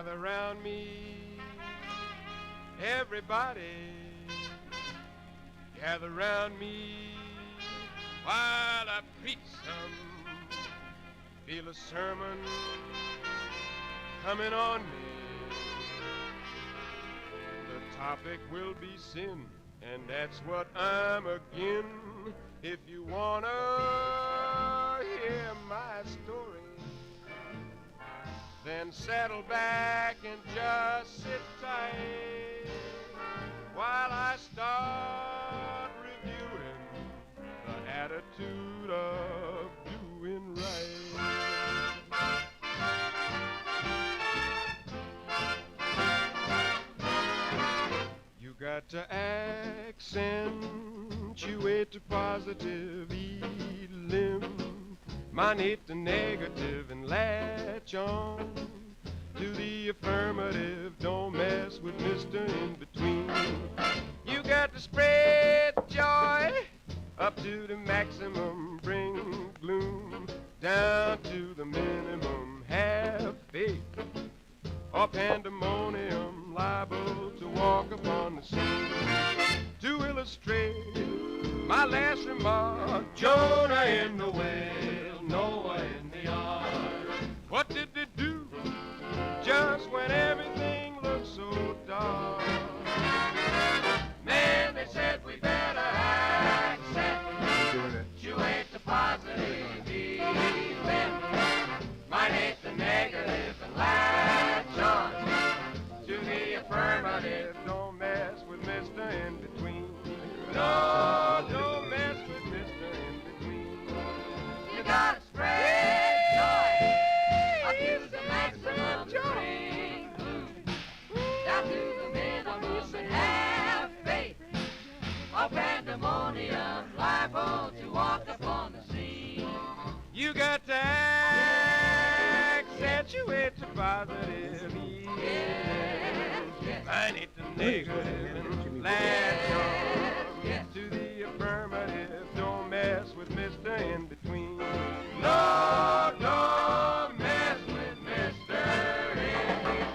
Gather round me, everybody. Gather round me while I preach some. Feel a sermon coming on me. The topic will be sin, and that's what I'm again. If you wanna hear my story, then settle back and just sit tight while I start reviewing the attitude of doing right. You got to accentuate the positive, eliminate the negative, and latch on to the affirmative. Don't mess with Mr. In Between. You got to spread joy up to the maximum, bring gloom down to the minimum. Have faith or pandemonium, liable to walk upon the scene. To illustrate my last remark, Jonah in the whale, Noah in the ark. What did they do just when everything looked so dark? Man, they said we better accentuate the positive, even minus the negative, and latch on to the affirmative. Don't mess with Mr. In Between. No, don't mess with Mr. In Between. You gotta spread joy up to the maximum, bring down to the minimum, and have faith or pandemonium, liable to walk upon the scene. You got to accentuate the positive, minus the negative, and latch on to the affirmative. Don't mess with Mr. In Between. No, don't mess with Mr. In Between.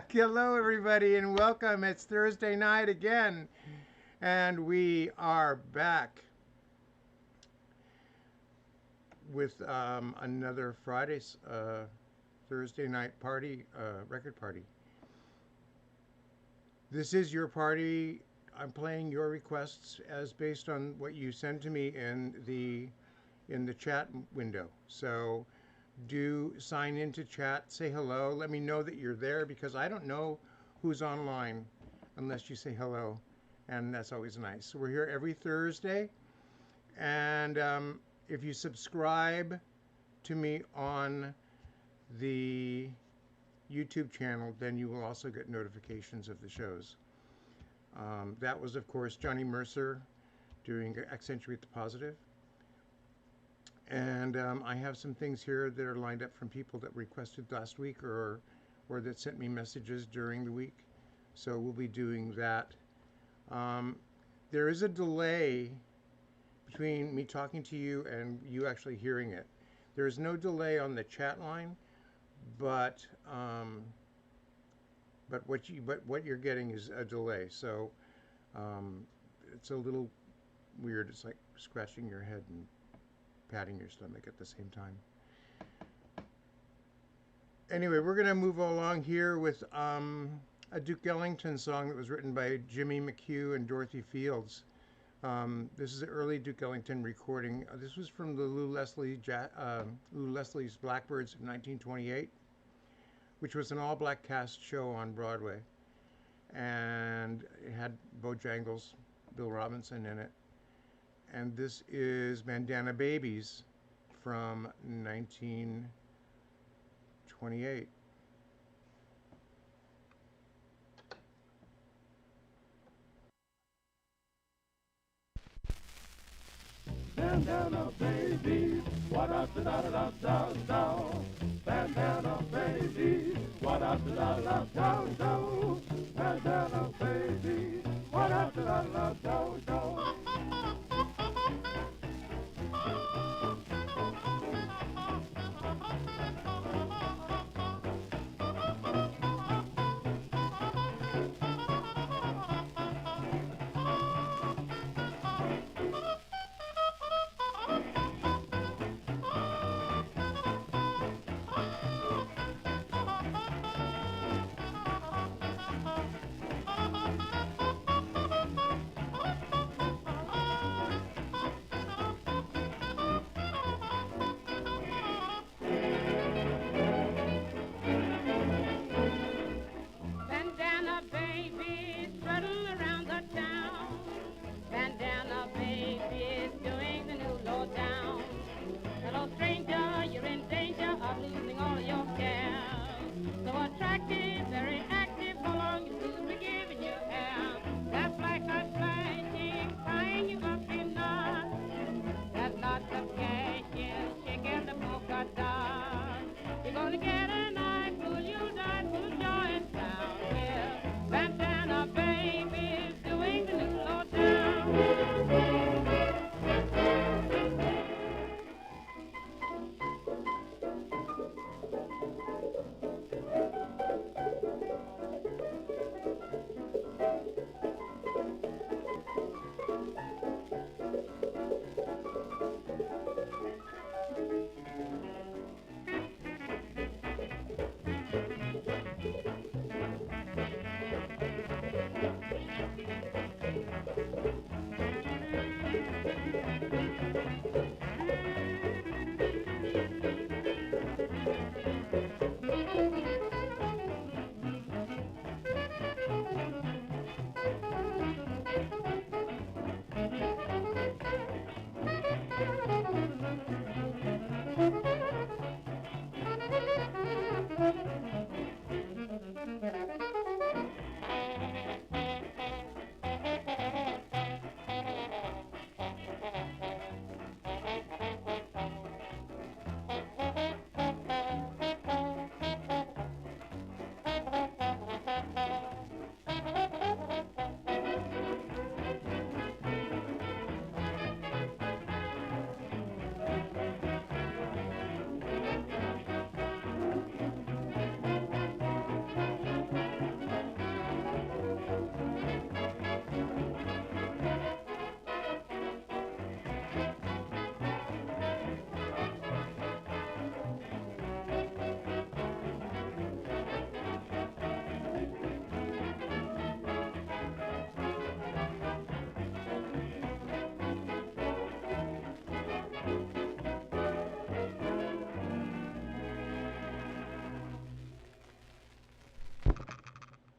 Hello, everybody, and welcome. It's Thursday night again, and we are back with another Friday's Thursday night party, record party. This is your party. I'm playing your requests as based on what you send to me in the chat window. So do sign into chat, say hello, let me know that you're there, because I don't know who's online unless you say hello, and that's always nice. So we're here every Thursday, and if you subscribe to me on the YouTube channel, then you will also get notifications of the shows. That was, of course, Johnny Mercer doing Accentuate the Positive. And I have some things here that are lined up from people that requested last week or that sent me messages during the week. So we'll be doing that. There is a delay between me talking to you and you actually hearing it. There is no delay on the chat line, but what you're getting is a delay. So it's a little weird. It's like scratching your head and patting your stomach at the same time. Anyway, we're going to move along here with a Duke Ellington song that was written by Jimmy McHugh and Dorothy Fields. This is an early Duke Ellington recording. This was from the Lou Leslie's Blackbirds of 1928, which was an all-black cast show on Broadway. And it had Bojangles, Bill Robinson in it. And this is Bandana Babies from 1928. Bandana baby, what up da da da da da. Bandana baby, what up da da da da da. Bandana baby, what up da da da da da.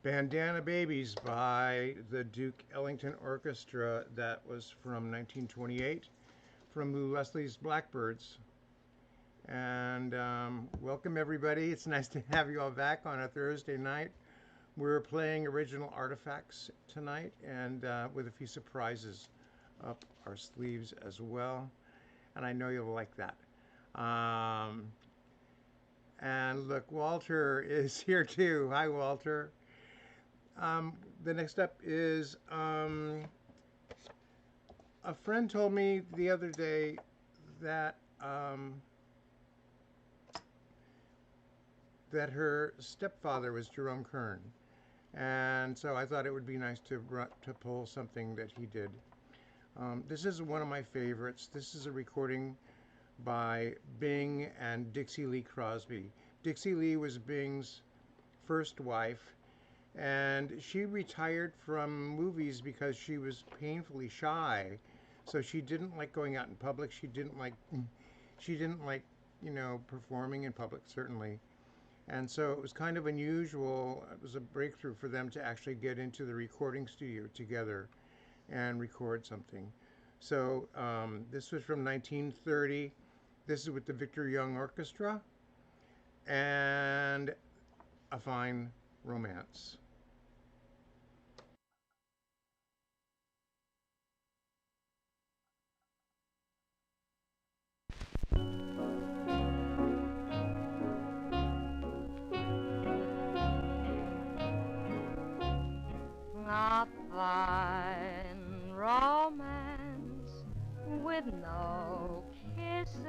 Bandana Babies by the Duke Ellington Orchestra. That was from 1928 from Lou Leslie's Blackbirds. And welcome everybody. It's nice to have you all back on a Thursday night. We're playing original artifacts tonight and with a few surprises up our sleeves as well. And I know you'll like that. And look, Walter is here too. Hi, Walter. The next up is a friend told me the other day that that her stepfather was Jerome Kern, and so I thought it would be nice to pull something that he did. This is one of my favorites. This is a recording by Bing and Dixie Lee Crosby. Dixie Lee was Bing's first wife, and she retired from movies because she was painfully shy. So she didn't like going out in public. She didn't like, performing in public, certainly. And so it was kind of unusual. It was a breakthrough for them to actually get into the recording studio together and record something. So this was from 1930. This is with the Victor Young Orchestra and A Fine Romance. A fine romance with no kisses.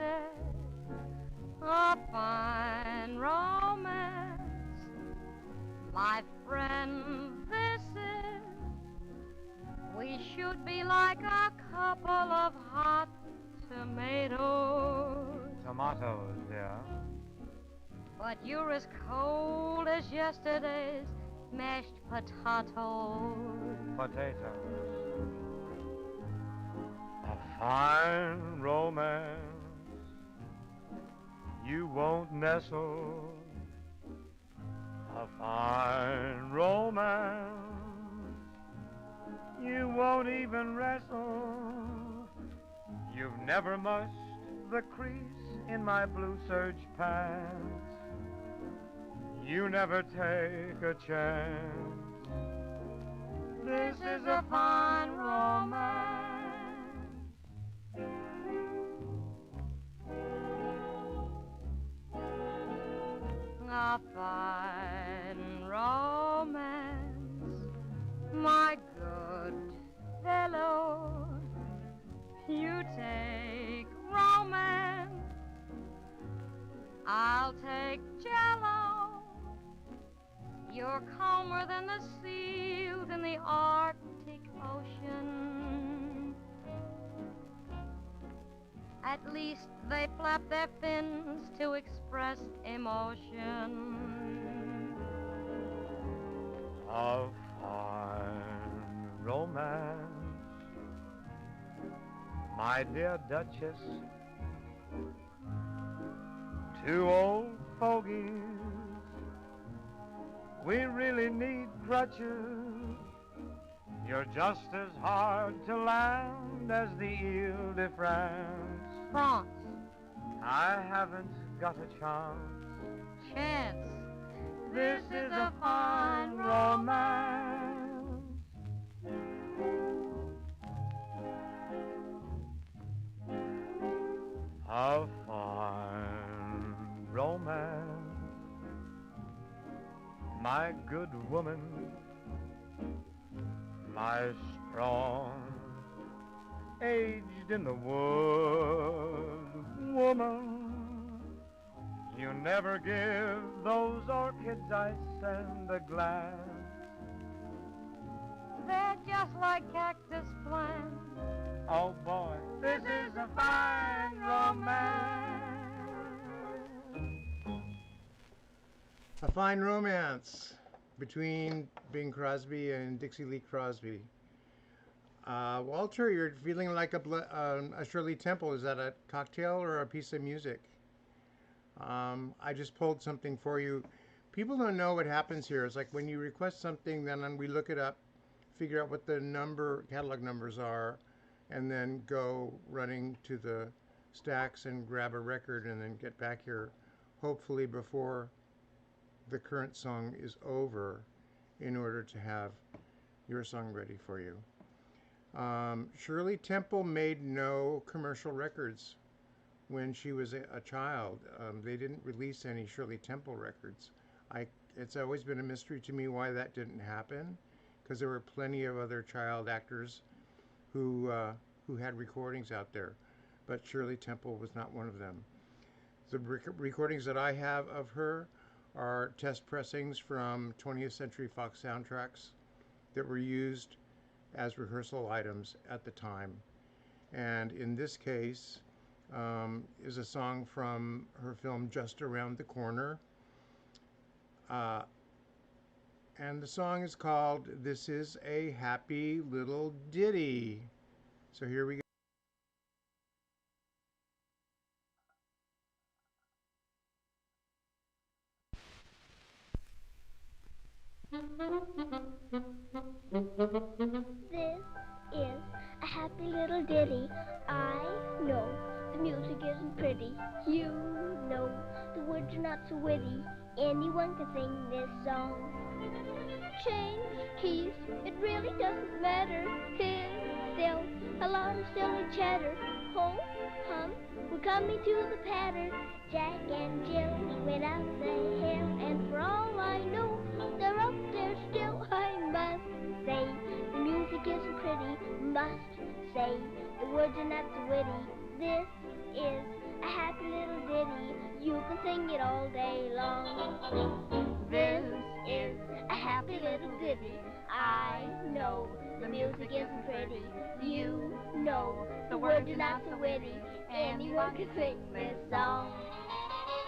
A fine romance, my friend, this is. We should be like a couple of hot tomatoes. Tomatoes, yeah. But you're as cold as yesterday's mashed potatoes. Potatoes. A fine romance. You won't nestle. A fine romance. You won't even wrestle. You've never mushed the crease in my blue serge pants. You never take a chance. This is a fine romance. A fine romance, my good fellow. You take romance, I'll take jello. You're calmer than the seals in the Arctic Ocean. At least they flap their fins to express emotion. A fine romance, my dear Duchess. Too old fogies. We really need crutches. You're just as hard to land as the Ile de France. France. I haven't got a chance. Chance. This is a fine romance. A fine romance. My good woman, my strong, aged in the wood woman. You never give those orchids I send a glance. They're just like cactus plants. Oh boy, this is a fine romance. A Fine Romance between Bing Crosby and Dixie Lee Crosby. Walter, you're feeling like a Shirley Temple. Is that a cocktail or a piece of music? I just pulled something for you. People don't know what happens here. It's like when you request something, then we look it up, figure out what the catalog numbers are, and then go running to the stacks and grab a record and then get back here, hopefully before the current song is over, in order to have your song ready for you. Shirley Temple made no commercial records when she was a child. They didn't release any Shirley Temple records. It's always been a mystery to me why that didn't happen, because there were plenty of other child actors who had recordings out there, but Shirley Temple was not one of them. The recordings that I have of her are test pressings from 20th Century Fox soundtracks that were used as rehearsal items at the time. And in this case is a song from her film Just Around the Corner. And the song is called This Is a Happy Little Ditty. So here we go. This is a happy little ditty. I know the music isn't pretty. You know the words are not so witty. Anyone can sing this song. Change keys, it really doesn't matter. There's still a lot of silly chatter. Ho, hum, we're coming to the patter. Jack and Jill went out the hill, and for all I know, they're up there still. I must say, the music isn't pretty. Must say, the words are not so witty. This is a happy little ditty. You can sing it all day long. This is a happy little ditty. I know the music isn't pretty. You know the words are not so witty. Anyone can sing this song.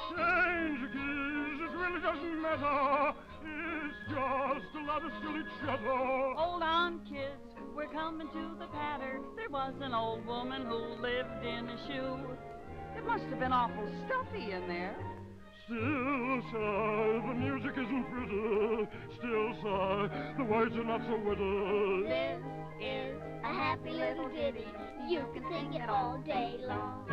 Change the keys, it really doesn't matter. It's just a lot of silly chatter. Hold on, kids, we're coming to the patter. There was an old woman who lived in a shoe. It must have been awful stuffy in there. Still sigh, the music isn't pretty. Still sigh, the words are not so witty. This is a happy little ditty. You can sing it all day long.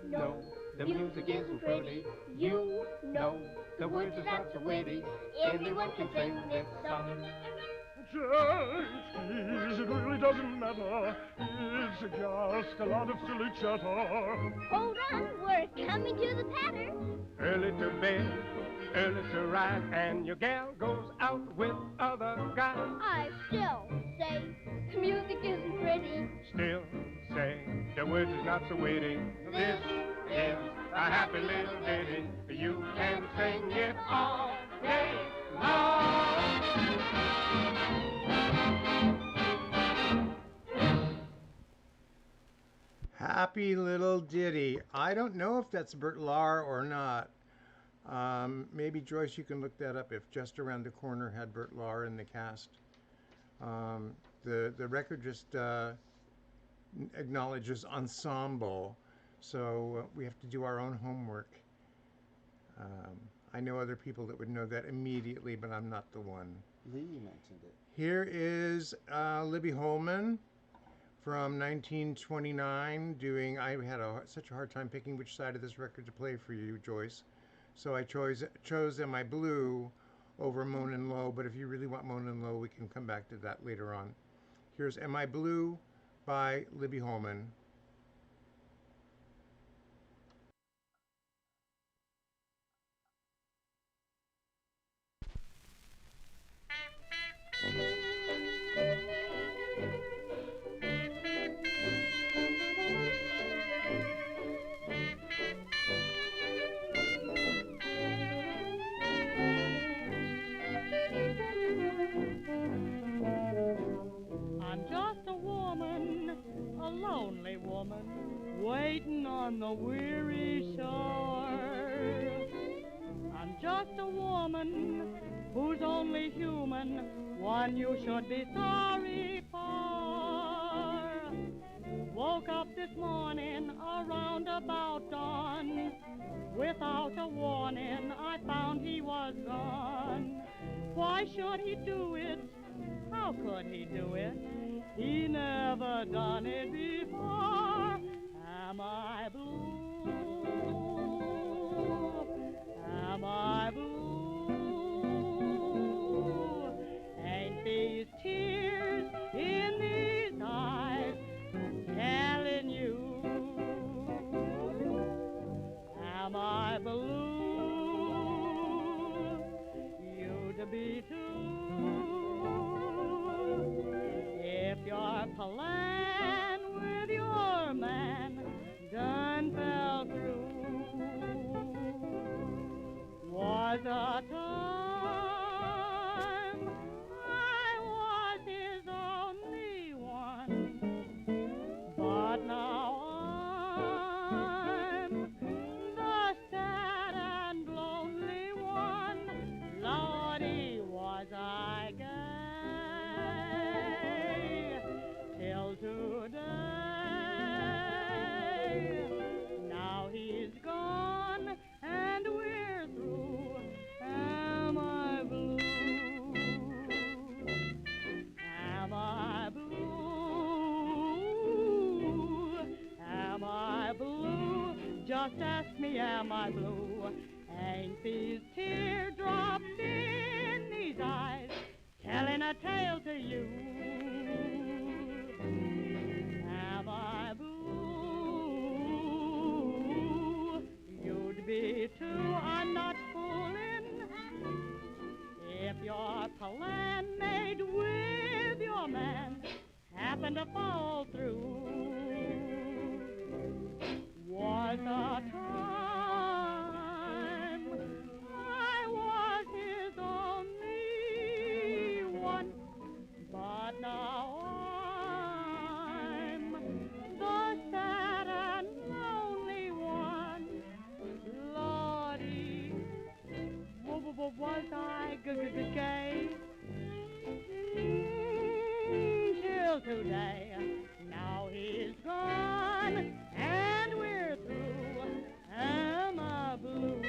know the music isn't pretty. You know the words are not so witty. Anyone can sing this song. Jenkins, it really doesn't matter. It's just a lot of silly chatter. Hold on, we're coming to the patter. Early to bed, early to rise, and your gal goes out with other guys. I still say the music isn't pretty. Still say the words is not so witty. This is a happy little ditty. You can sing it all day long. Happy little ditty. I don't know if that's Bert Lahr or not. Maybe Joyce, you can look that up if Just Around the Corner had Bert Lahr in the cast. The record just acknowledges ensemble, so we have to do our own homework. I know other people that would know that immediately, but I'm not the one. Lee mentioned it. Here is Libby Holman from 1929 doing, I had such a hard time picking which side of this record to play for you, Joyce. So I chose Am I Blue over Moanin' Low, but if you really want Moanin' Low, we can come back to that later on. Here's Am I Blue by Libby Holman. I'm just a woman, a lonely woman, waiting on the weary shore. I'm just a woman who's only human, one you should be sorry for. Woke up this morning around about dawn. Without a warning, I found he was gone. Why should he do it? How could he do it? He never done it before. Am I blue? Am I blue? Ain't these tears in these eyes telling you? Am I blue? You'd be too. If your plan with your man done fell through, was a time I was his only one, but now I'm the sad and lonely one. Lordy, was I gay till today. Now he's gone and we're through. Am I blue? Am I blue? Am I blue? Just ask me, am I blue? Ain't these teardrops in these eyes telling a tale to you? Am I blue? You'd be too, I'm not fooling. If your plan made with your man happened to fall through, was a time I was his only one, but now I'm the sad and lonely one. Lordy, was I gay till today? Now he's gone and we're through. Am I blue?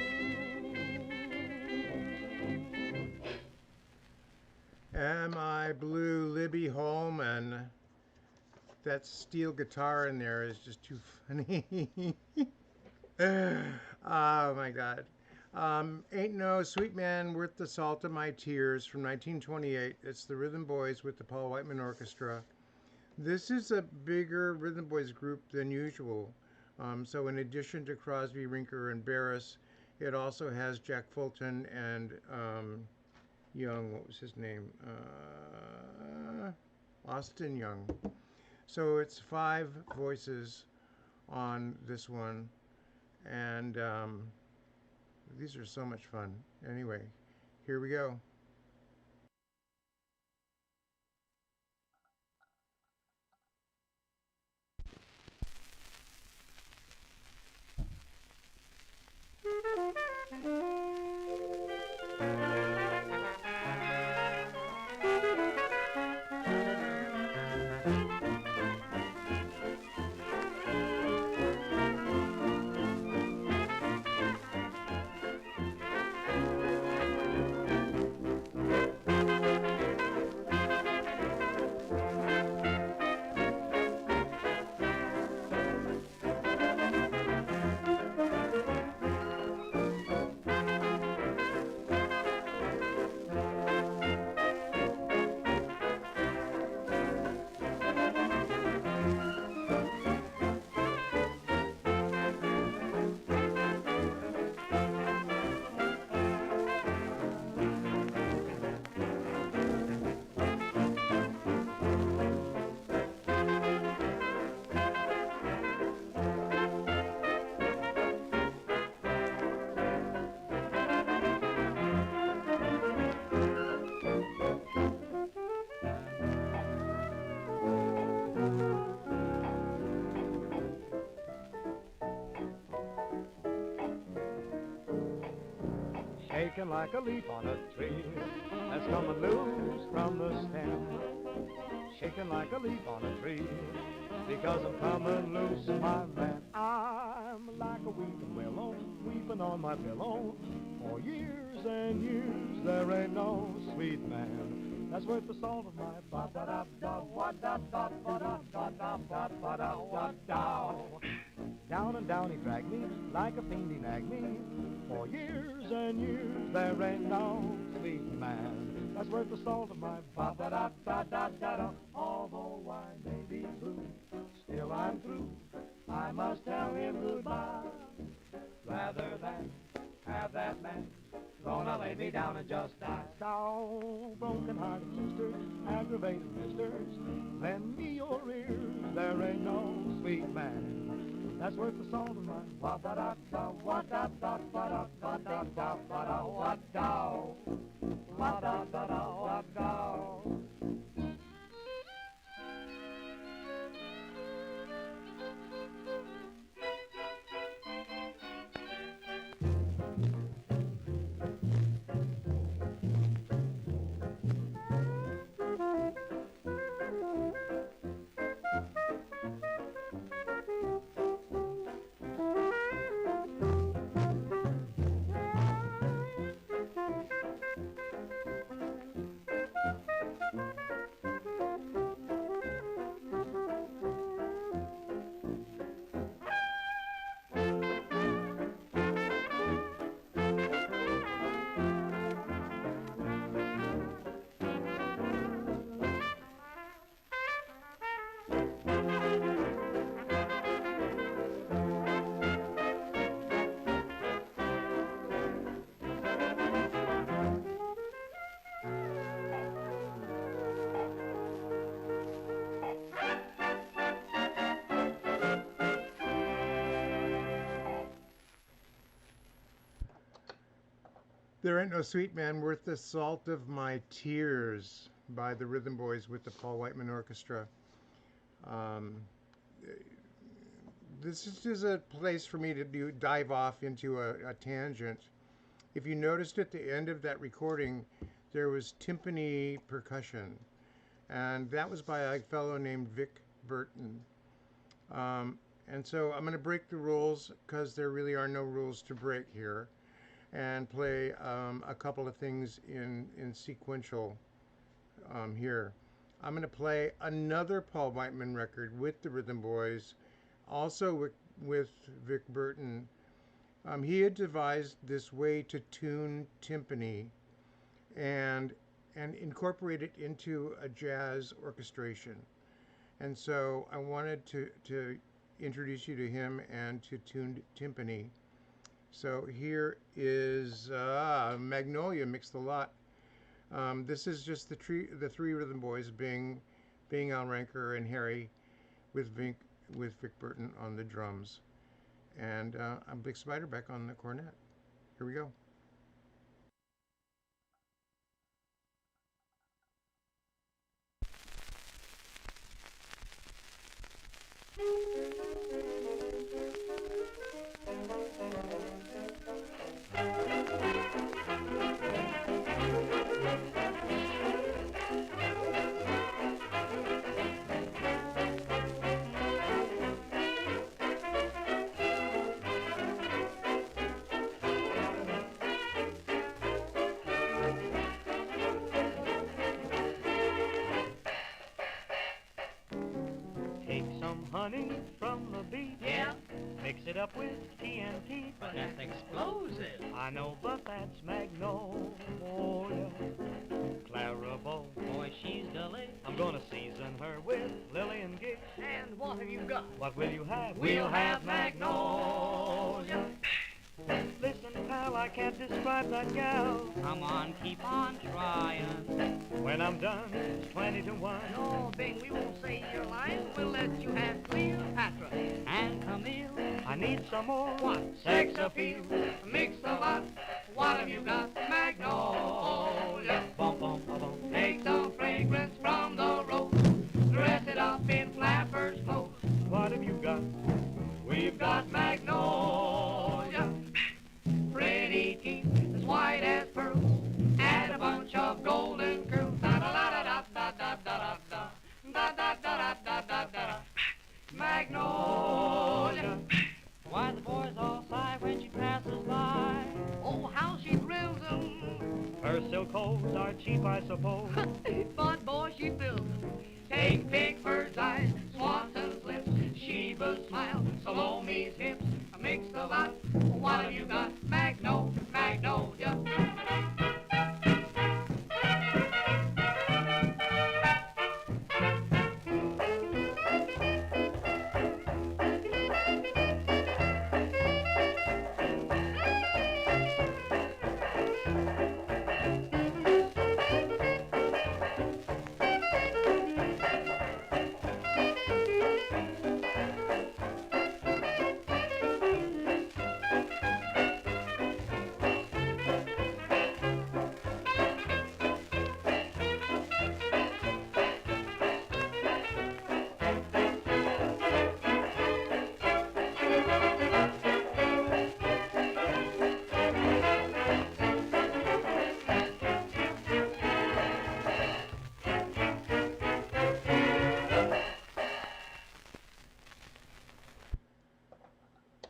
Am I Blue, Libby Holman. That steel guitar in there is just too funny. Oh my God. Ain't No Sweet Man Worth the Salt of My Tears from 1928. It's the Rhythm Boys with the Paul Whiteman Orchestra. This is a bigger Rhythm Boys group than usual. So, in addition to Crosby, Rinker, and Barris, it also has Jack Fulton and Young. What was his name? Austin Young. So, it's five voices on this one. And these are so much fun. Anyway, here we go. Shaking like a leaf on a tree that's coming loose from the stem. Shaking like a leaf on a tree because I'm coming loose, my man. I'm like a weeping willow, weeping on my pillow. For years and years there ain't no sweet man that's worth the salt of my ba-da-da-da-da-da-da-da-da-da-da-da-da. Down and down he dragged me like a fiend he nagged me. For years and years there ain't no sweet man that's worth the salt of my ba-da-da-da-da-da-da. Although I may be blue, still I'm through. I must tell him goodbye rather than have that man gonna lay me down and just die. So broken-hearted sisters, aggravated misters, lend me your ears. There ain't no sweet man that's worth the salt of mine. Wa-da-da-da, wa-da-da-da-da, wa-da-da-da-da, wa-da, wa-da-da-da, wa-da. There Ain't No Sweet Man Worth the Salt of My Tears by the Rhythm Boys with the Paul Whiteman Orchestra. Um, this is just a place for me to dive off into a tangent. If you noticed at the end of that recording, there was timpani percussion, and that was by a fellow named Vic Burton. And so I'm going to break the rules because there really are no rules to break here, and play a couple of things in sequential here. I'm going to play another Paul Whiteman record with the Rhythm Boys, also with Vic Burton, He had devised this way to tune timpani and incorporate it into a jazz orchestration. And so I wanted to introduce you to him and to tuned timpani. So here is Magnolia Mixed a Lot. This is just the three rhythm boys, being Al Ranker and Harry, with Vic Burton on the drums, and I'm Big Spiderbeck on the cornet. Here we go. Take some honey from the bee. Yeah, Mix it up with TNT. but that's explosive. I know, but that's Magnolia. Clarabelle. Boy, she's delicious. I'm gonna season her with lily and gig. And what have you got? What will you have? We'll have Magnolia. Listen, pal, I can't describe that gal. Come on, keep on trying. When I'm done, it's 20 to 1. No, Bing, we won't say your line. We'll let you have Cleopatra and Camille. I need some more. What? Sex appeal. Mix a lot. What have you got? Magnolia. Bum, bum, bum, bum. Take the fragrance from the rose. Dress it up in flappers' clothes. What have you got? We've got Magnolia. Pretty teeth as white as pearls. And a bunch of golden curls. Da da da da da da da da da da da da da da da. Magnolia. Why the boys all sigh when she passes by? Oh, how she thrills them. Her silk hose are cheap, I suppose. But boy, she fills them. Take Pickford's eyes, Swanson's lips, Sheba's smile, Salome's hips. Mix the lot. What have you got? Magnolia.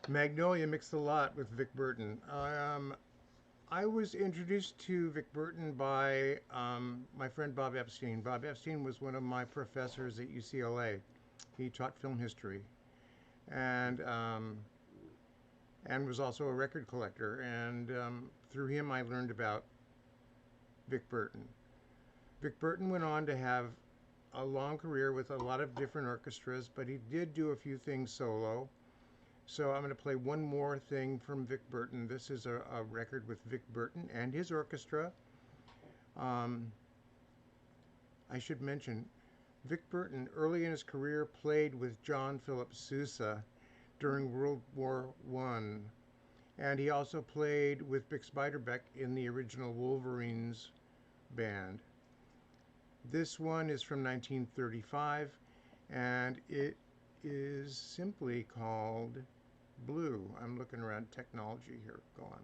Magnolia Mixed a Lot with Vic Burton. I was introduced to Vic Burton by my friend Bob Epstein. Bob Epstein was one of my professors at UCLA. He taught film history, and was also a record collector. And through him, I learned about Vic Burton. Vic Burton went on to have a long career with a lot of different orchestras, but he did do a few things solo. So I'm going to play one more thing from Vic Burton. This is a record with Vic Burton and his orchestra. I should mention, Vic Burton, early in his career, played with John Philip Sousa during World War I. And he also played with Bix Beiderbecke in the original Wolverines band. This one is from 1935, and it is simply called Blue. I'm looking around technology here. Go on.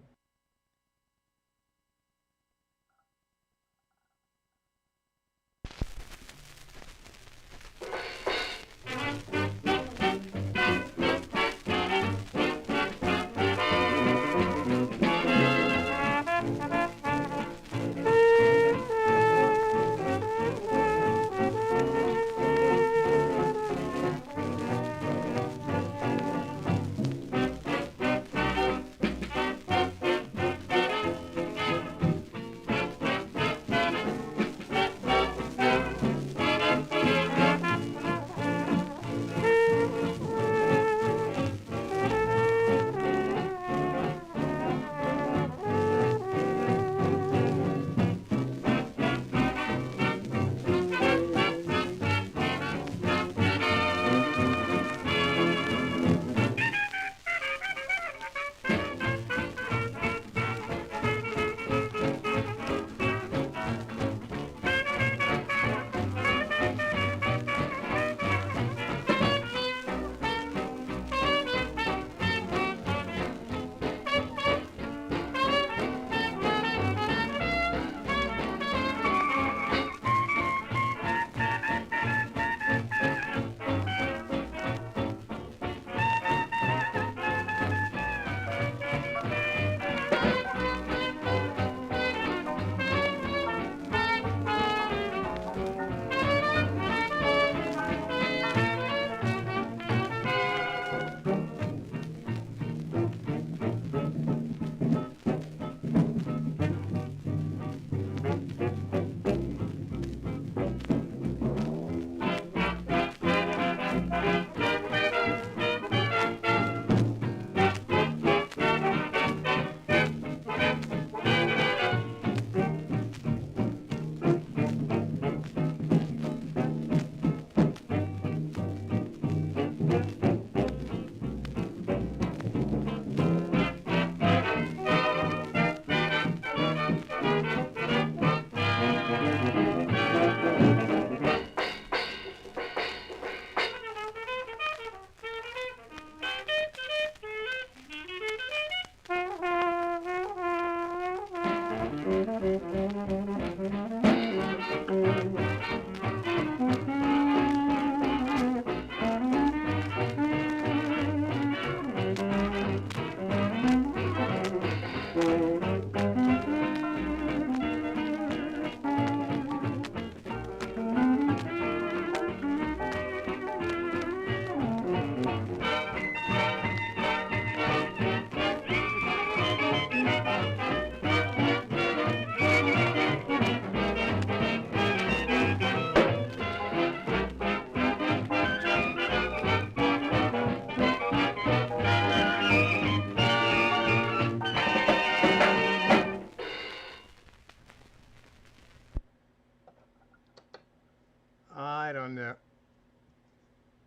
I don't know.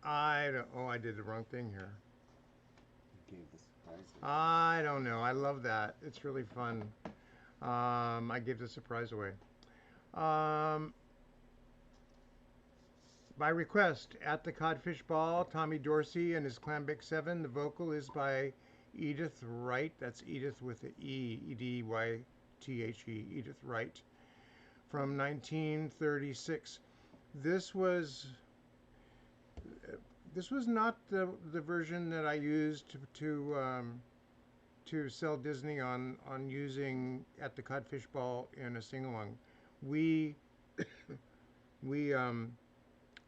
I don't. Oh, I did the wrong thing here. I don't know. I love that. It's really fun. I gave the surprise away. Um, by request, at the Codfish Ball, Tommy Dorsey and his Clambake 7. The vocal is by Edith Wright. That's Edith with the E, E-D-Y-T-H-E, Edith Wright, from 1936. This was not the version that I used to sell Disney on using at the Codfish Ball in a sing-along. We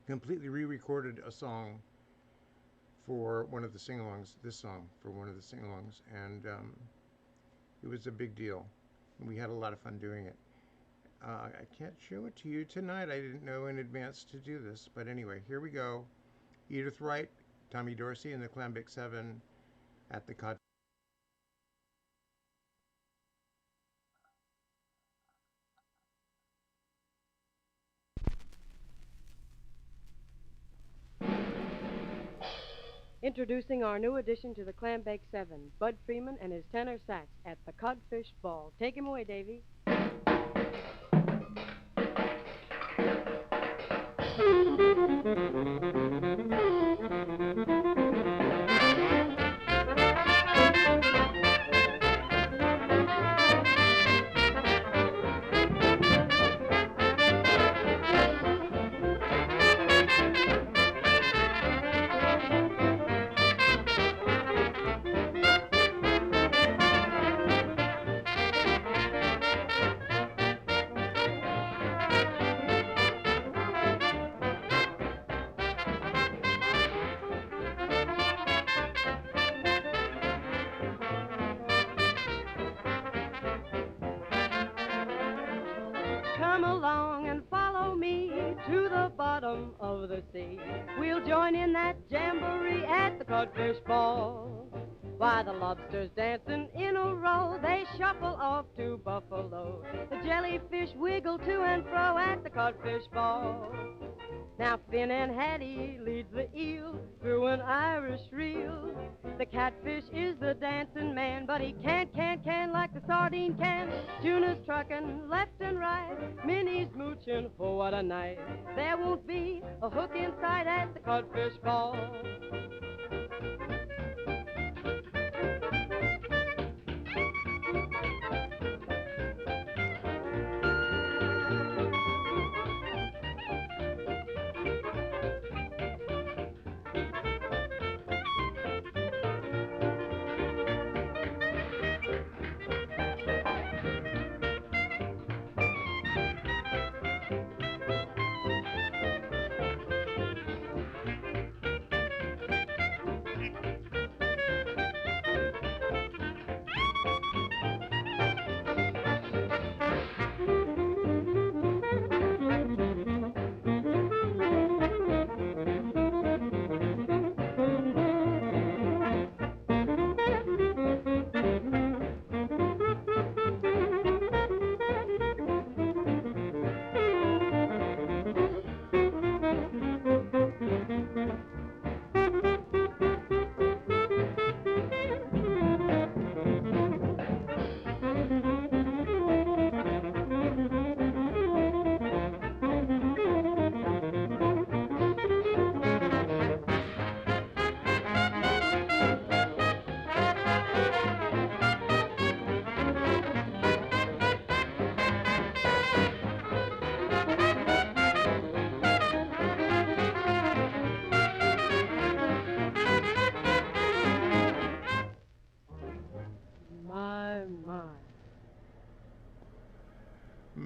completely re-recorded a song for one of the sing-alongs. This song for one of the sing-alongs, and it was a big deal. We had a lot of fun doing it. I can't show it to you tonight. I didn't know in advance to do this, but anyway, here we go. Edith Wright, Tommy Dorsey, and the Clambake 7 at the Cod. Introducing our new addition to the Clambake 7, Bud Freeman and his tenor sax at the Codfish Ball. Take him away, Davy. Come along and follow me to the bottom of the sea. We'll join in that jamboree at the Codfish Ball. Why, the lobsters dancing in a row, they shuffle off to Buffalo. The jellyfish wiggle to and fro at the Codfish Ball. Now Finn and Hattie leads the eel through an Irish reel. The catfish is the dancing man, but he can't like the sardine can. Tuna's trucking left and right, Minnie's mooching, oh what a night. There won't be a hook in sight at the Codfish Ball.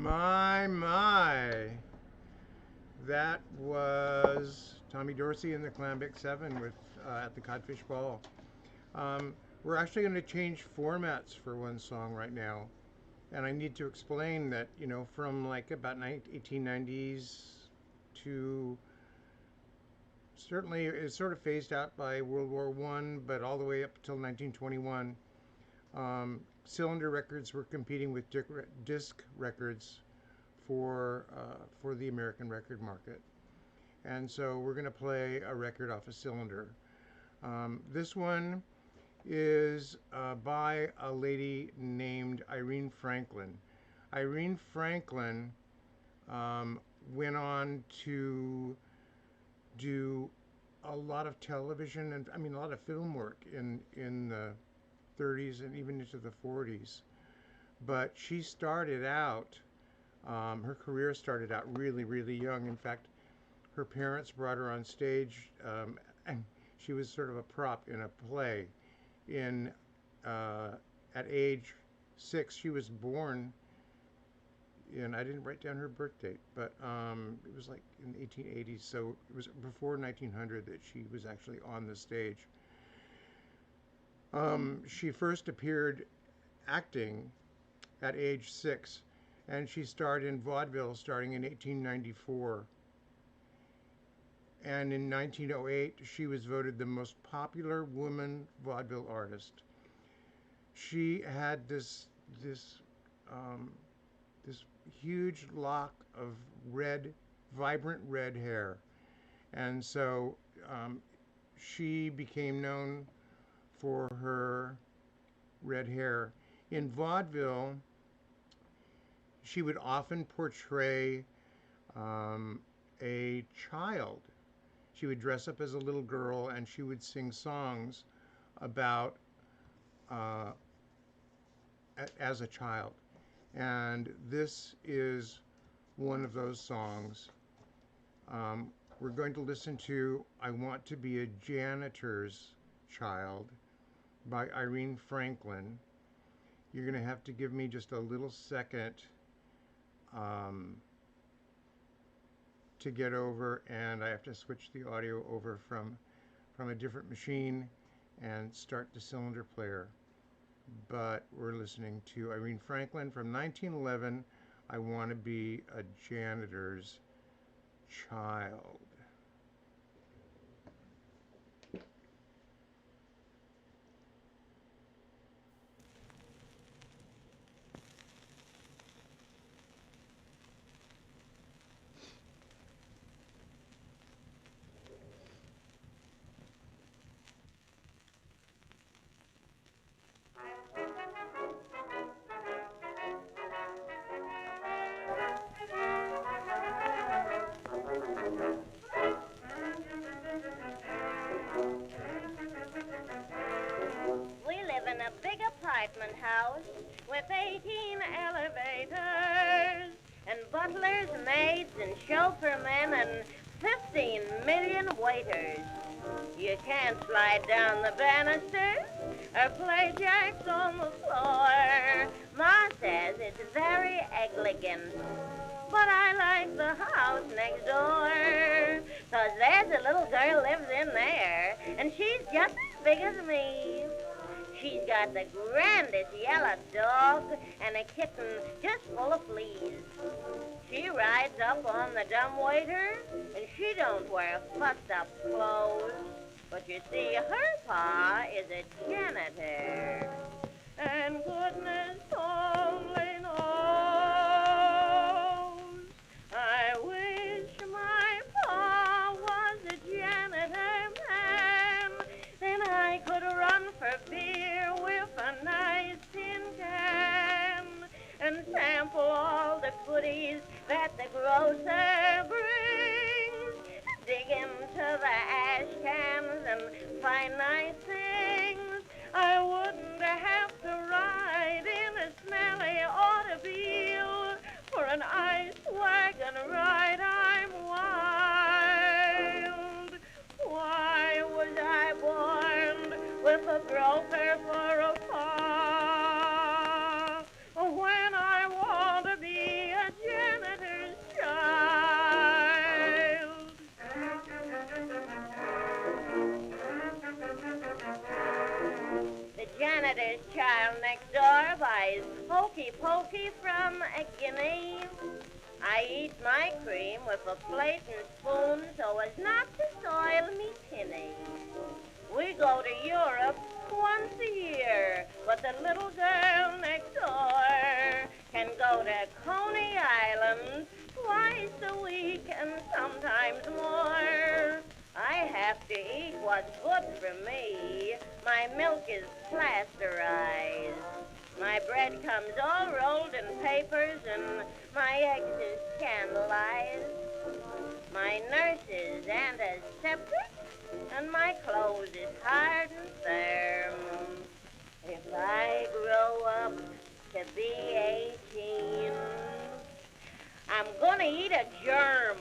My. That was Tommy Dorsey and the Clambic Seven with at the Codfish Ball. We're actually going to change formats for one song right now, and I need to explain that from like about 1890s to certainly it's sort of phased out by World War I, but all the way up until 1921, cylinder records were competing with disc records for the American record market. And so we're going to play a record off a cylinder. This one is by a lady named Irene Franklin. Irene Franklin went on to do a lot of television and a lot of film work in the 30s and even into the 40s. But she started out, her career started out really, really young. In fact, her parents brought her on stage, and she was sort of a prop in a play. At age 6, she was born I didn't write down her birth date, but it was like in the 1880s, so it was before 1900 that she was actually on the stage. She first appeared acting at age 6, and she starred in vaudeville starting in 1894. And in 1908, she was voted the most popular woman vaudeville artist. She had this huge lock of vibrant red hair, and so she became known for her red hair. In vaudeville, she would often portray a child. She would dress up as a little girl, and she would sing songs about as a child. And this is one of those songs. We're going to listen to I Want to Be a Janitor's Child by Irene Franklin. You're going to have to give me just a little second to get over, and I have to switch the audio over from a different machine and start the cylinder player. But we're listening to Irene Franklin from 1911, I Want to Be a Janitor's Child. House with 18 elevators and butlers, maids, and chauffeurmen and 15 million waiters. You can't slide down the banisters or play jacks on the floor. Ma says it's very elegant, but I like the house next door, 'cause there's a little girl lives in there, and she's just as big as me. She's got the grandest yellow dog and a kitten just full of fleas. She rides up on the dumbwaiter, and she don't wear fussed-up clothes. But you see, her pa is a janitor, and goodness only knows. I wish my pa was a janitor man, then I could run for beer with a nice tin can and sample all the goodies that the grocer brings. Dig into the ash cans and find nice things. I wouldn't have to ride in a smelly automobile for an ice wagon ride. I'm wild. Why was I born with a grocer for a pa when I want to be a janitor's child next door buys hokey pokey from a guinea. I eat my cream with a plate and spoon so as not to soil me tinny. We go to Europe once a year, but the little girl next door can go to Coney Island twice a week and sometimes more. I have to eat what's good for me. My milk is pasteurized. My bread comes all rolled in papers and my eggs is scandalized. My nurse is antiseptic and my clothes is hard and firm. If I grow up to be 18, I'm gonna eat a germ.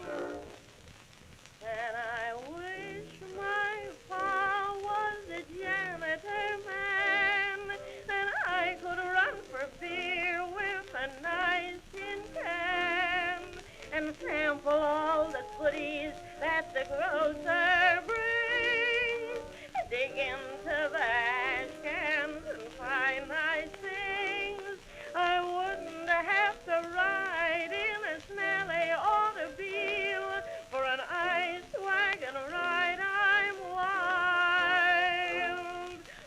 And I wish my pa was a janitor man, and I could run for beer with a nice tin can and sample all the goodies that the grocer brings. Dig into the ash cans and find nice things. I wouldn't have to ride in a smelly automobile for an ice wagon ride. I'm wild.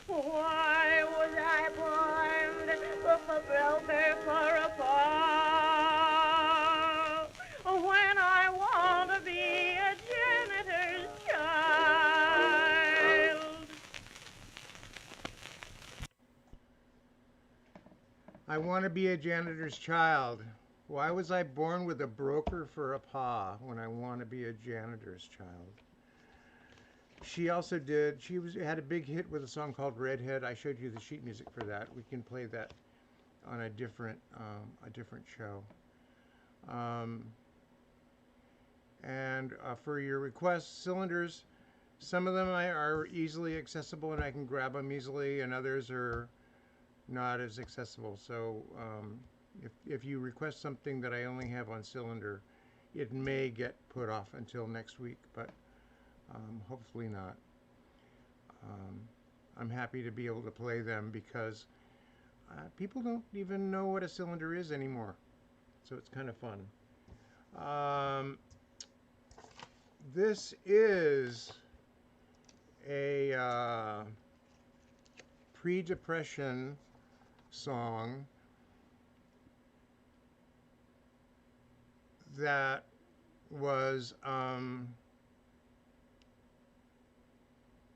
Why was I born with a broker for a paw when I want to be a janitor's child? I want to be a janitor's child. Why was I born with a broker for a paw when I want to be a janitor's child? She also had a big hit with a song called Redhead. I showed you the sheet music for that. We can play that on a different show. And for your requests, cylinders, some of them are easily accessible and I can grab them easily, and others are not as accessible. So if you request something that I only have on cylinder, it may get put off until next week, but hopefully not. I'm happy to be able to play them because people don't even know what a cylinder is anymore. So it's kind of fun. This is a pre-Depression song that was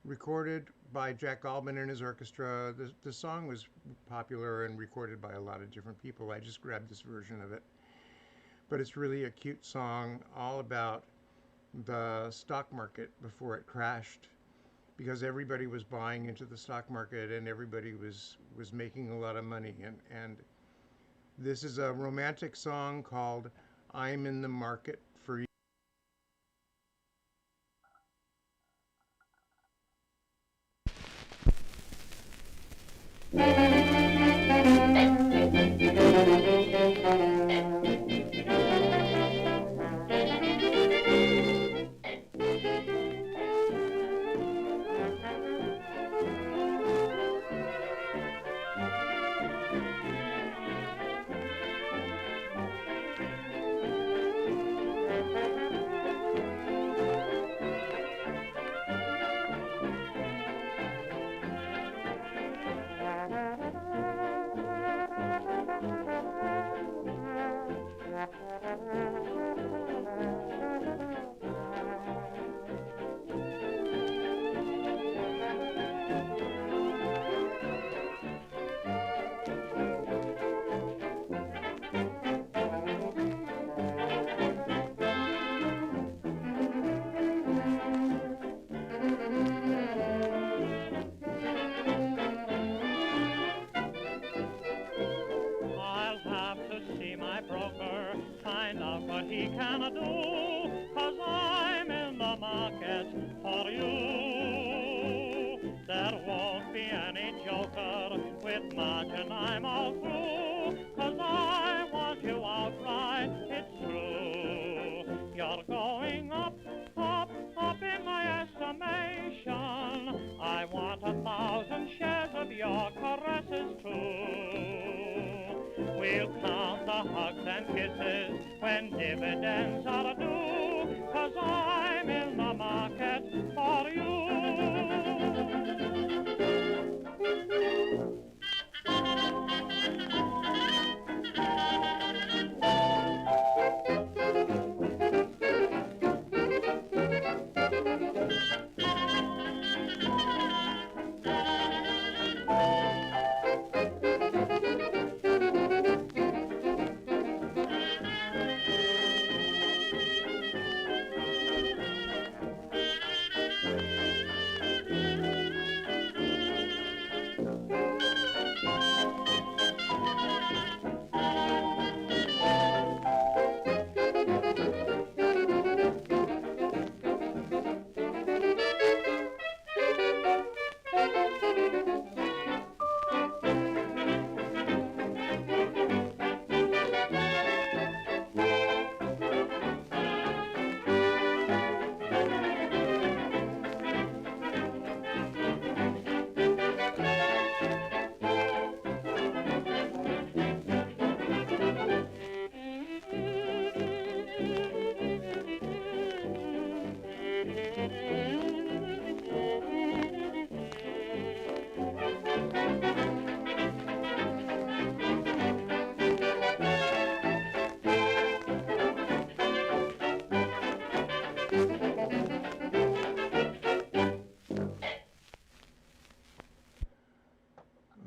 recorded by Jack Albin and his orchestra. The song was popular and recorded by a lot of different people. I just grabbed this version of it. But it's really a cute song all about the stock market before it crashed, because everybody was buying into the stock market and everybody was making a lot of money. And this is a romantic song called I'm in the Market for You. I want 1,000 shares of your caresses too. We'll count the hugs and kisses when dividends are due, 'cause I'm in the market for you.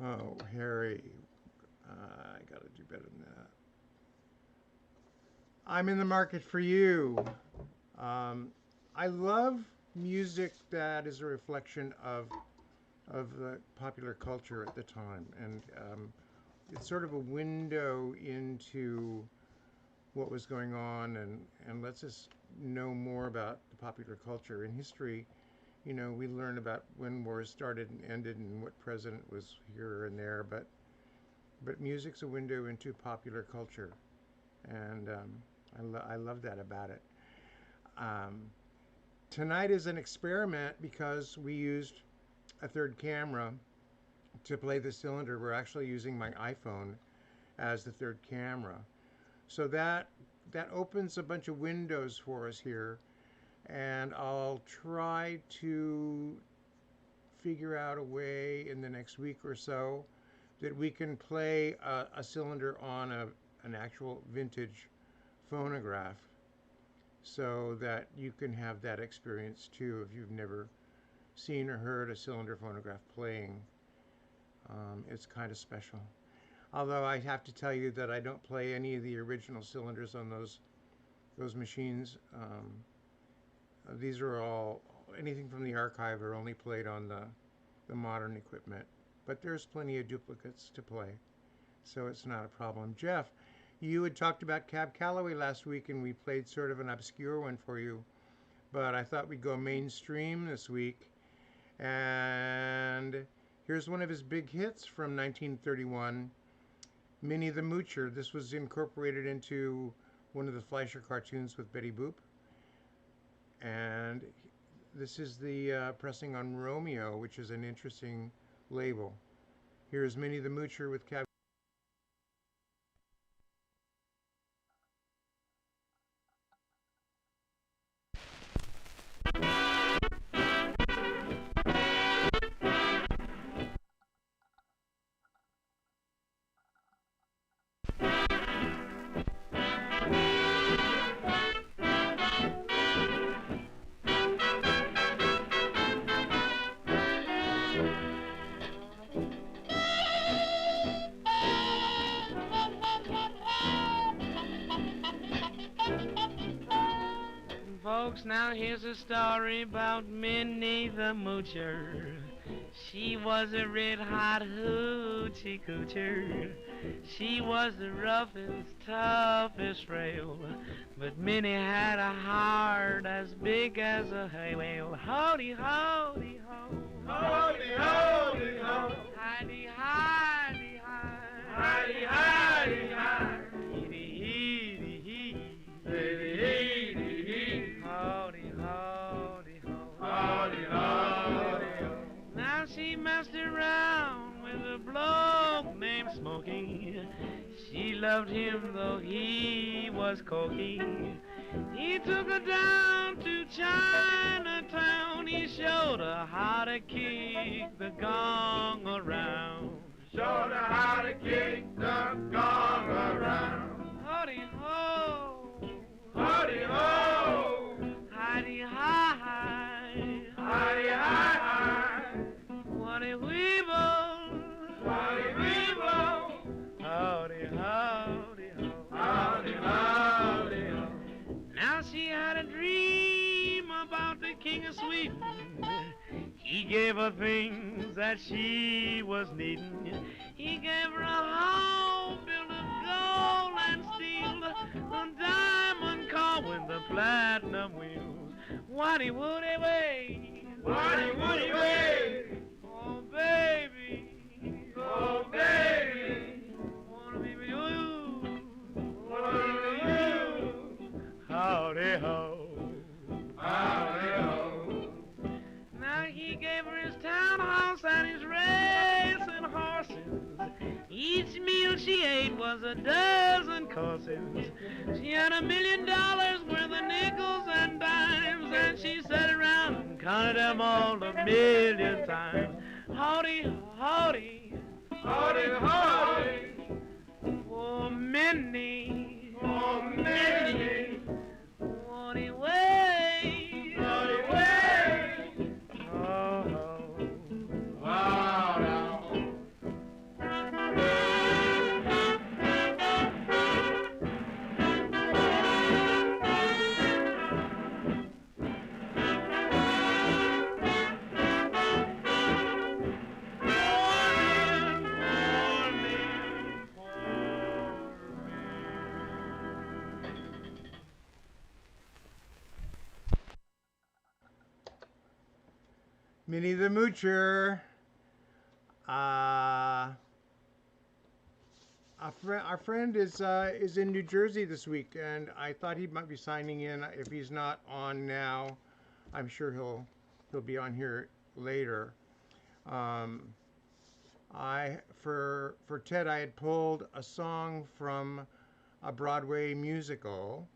Oh, Harry, I gotta do better than that. I'm in the market for you. I love music that is a reflection of the popular culture at the time, and it's sort of a window into what was going on, and lets us know more about the popular culture. In history, you know, we learn about when wars started and ended and what president was here and there, but music's a window into popular culture, and I love that about it. Um, Tonight is an experiment because we used a third camera to play the cylinder. We're actually using my iPhone as the third camera. So that opens a bunch of windows for us here, and I'll try to figure out a way in the next week or so that we can play a cylinder on an actual vintage phonograph, so that you can have that experience too if you've never seen or heard a cylinder phonograph playing. It's kind of special. Although I have to tell you that I don't play any of the original cylinders on those machines. These are all, anything from the archive are only played on the modern equipment. But there's plenty of duplicates to play, so it's not a problem. Jeff, you had talked about Cab Calloway last week, and we played sort of an obscure one for you. But I thought we'd go mainstream this week. And here's one of his big hits from 1931, Minnie the Moocher. This was incorporated into one of the Fleischer cartoons with Betty Boop. And this is the pressing on Romeo, which is an interesting label. Here's Minnie the Moocher with Cab. Folks, now here's a story about Minnie the Moocher. She was a red-hot hoochie coocher. She was the roughest, toughest rail, but Minnie had a heart as big as a hay whale. Howdy, howdy, ho. Howdy, howdy, ho. Hidey, hidey, hi. Hidey, hidey, hi. Heedy, hee. Hidey, hidey, hee. Howdy, howdy, ho. Howdy, howdy, ho. Now she messed around with a bloke named Smokey. She loved him though he was cocky. He took her down to Chinatown. He showed her how to kick the gong around. Showed her how to kick the gong around. Howdy ho, Howdy ho, hidey hi, howdy hi hi, Waddy weeble, howdy weeble, howdy howdy ho. howdy howdy ho. Now she had a dream about the King of Sweden. He gave her things that she was needing. He gave her a home built of gold and steel, a diamond car with the platinum wheels. Waddy woody way, Waddy woody way, oh baby, oh baby, wanna be with you, wanna be you. howdy ho. Howdy ho. Now he gave her his townhouse and his racing horses. Each meal she ate was a dozen courses. She had $1 million worth of nickels and dimes, and she sat around and counted them all 1,000,000 times. Howdy, howdy, Howdy howdy, oh Minnie, oh Minnie, Waddy way, howdy way, oh. wow now. Minnie the Moocher. Our friend is in New Jersey this week, and I thought he might be signing in. If he's not on now, I'm sure he'll be on here later. For Ted, I had pulled a song from a Broadway musical.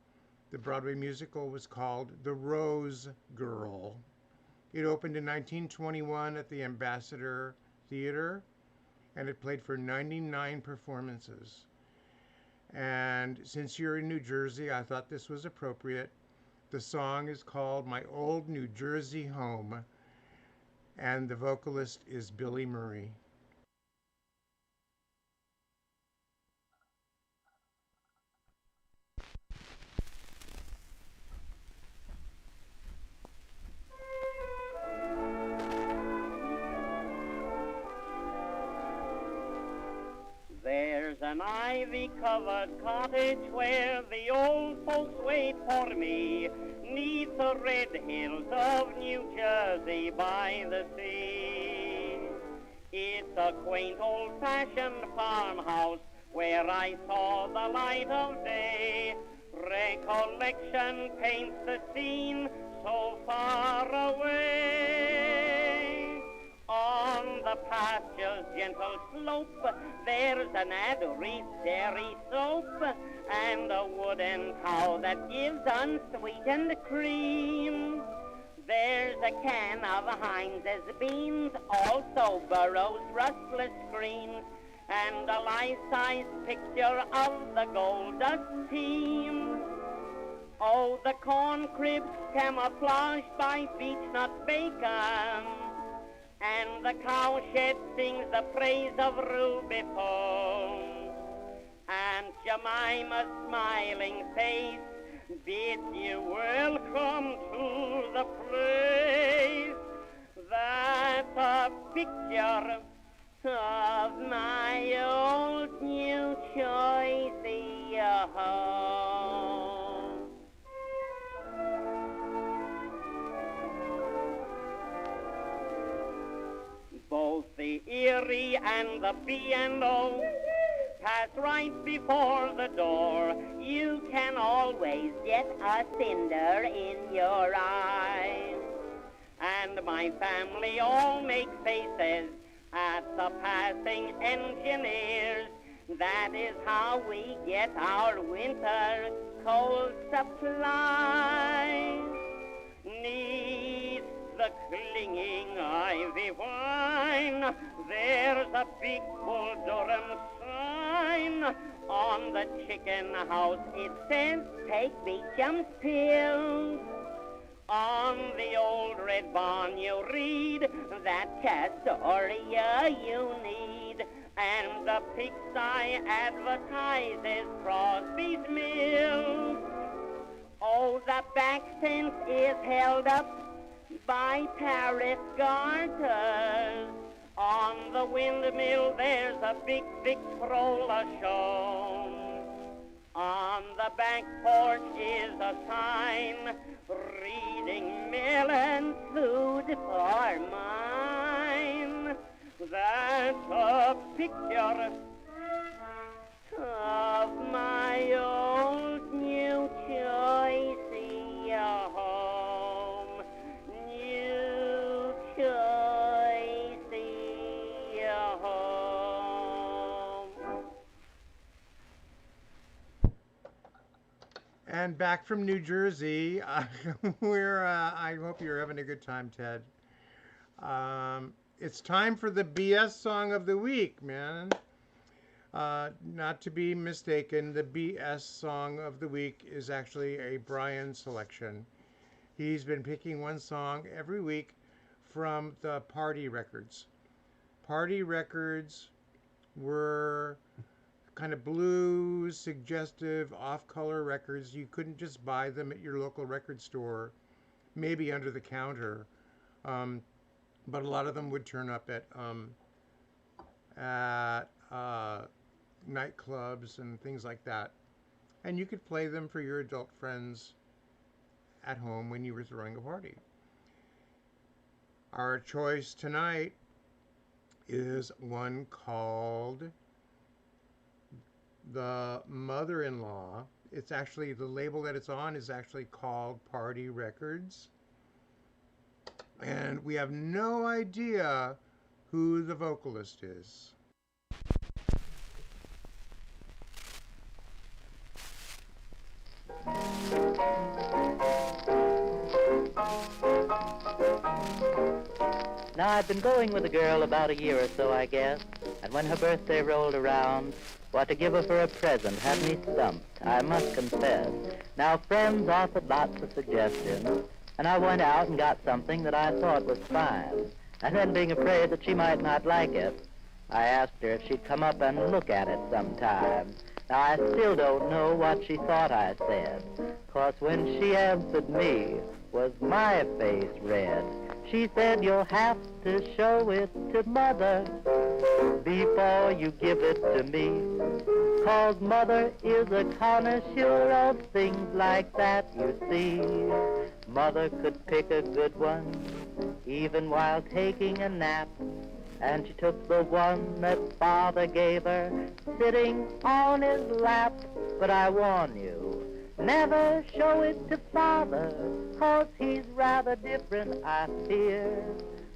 The Broadway musical was called The Rose Girl. It opened in 1921 at the Ambassador Theater, and it played for 99 performances. And since you're in New Jersey, I thought this was appropriate. The song is called My Old New Jersey Home, and the vocalist is Billy Murray. There's an ivy-covered cottage where the old folks wait for me, 'neath the red hills of New Jersey by the sea. It's a quaint old-fashioned farmhouse where I saw the light of day. Recollection paints the scene so far away. On the pasture's gentle slope, there's an addery dairy soap, and a wooden cow that gives unsweetened cream. There's a can of Heinz's beans, also Burroughs' rustless greens, and a life-size picture of the gold dust team. Oh, the corn cribs camouflaged by beechnut bacon, and the cowshed sings the praise of ruby foam. And Jemima's smiling face bids you welcome to the place. That's a picture of my old New Jersey home. Both the Erie and the B&O pass right before the door. You can always get a cinder in your eye. And my family all make make faces at the passing engineers. That is how we get our winter coal supplies. Neath the clinging ivy vine, there's a big Bull Durham sign. On the chicken house it says, take Beecham's pills. On the old red barn you read that Castoria you need. And the pigsty advertises Crosby's Mills. Oh, the back fence is held up by parrot garters. On the windmill there's a big Victrola shown. On the back porch is a sign reading milk and food for mine. That's a picture of my old New Jersey home. New Jersey home. And back from New Jersey, I hope you're having a good time, Ted. It's time for the BS song of the week, man. Not to be mistaken, the BS song of the week is actually a Brian selection. He's been picking one song every week from the Party Records. Party Records were kind of blues, suggestive, off-color records. You couldn't just buy them at your local record store, maybe under the counter. But a lot of them would turn up at nightclubs and things like that. And you could play them for your adult friends at home when you were throwing a party. Our choice tonight is one called The Mother-in-Law. It's actually, the label that it's on is actually called Party Records. And we have no idea who the vocalist is. Now, I've been going with a girl about a year or so, I guess, and when her birthday rolled around, what to give her for a present had me stumped, I must confess. Now, friends offered lots of suggestions, and I went out and got something that I thought was fine. And then, being afraid that she might not like it, I asked her if she'd come up and look at it sometime. Now, I still don't know what she thought I said, 'cause when she answered me, was my face red. She said, you'll have to show it to Mother before you give it to me, 'cause Mother is a connoisseur of things like that, you see. Mother could pick a good one, even while taking a nap, and she took the one that Father gave her, sitting on his lap. But I warn you, never show it to Father, 'cause he's rather different, I fear,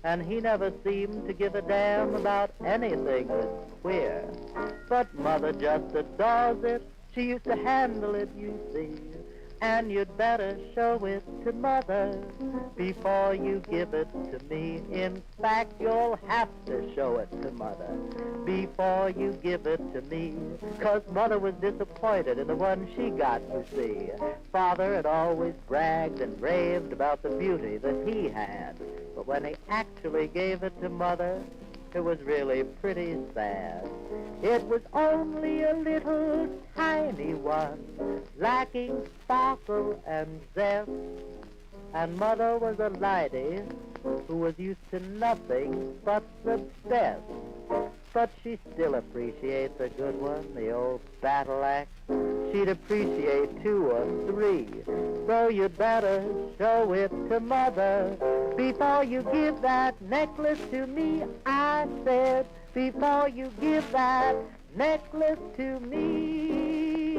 and he never seemed to give a damn about anything that's queer. But Mother just adores it, she used to handle it, you see, and you'd better show it to Mother before you give it to me. In fact, you'll have to show it to Mother before you give it to me, 'cause Mother was disappointed in the one she got to see. Father had always bragged and raved about the beauty that he had, but when he actually gave it to Mother, it was really pretty sad. It was only a little tiny one, lacking sparkle and zest, and Mother was a lady who was used to nothing but the best. But she still appreciates a good one, the old battle axe. She'd appreciate 2 or 3, so you'd better show it to Mother before you give that necklace to me. I said, before you give that necklace to me.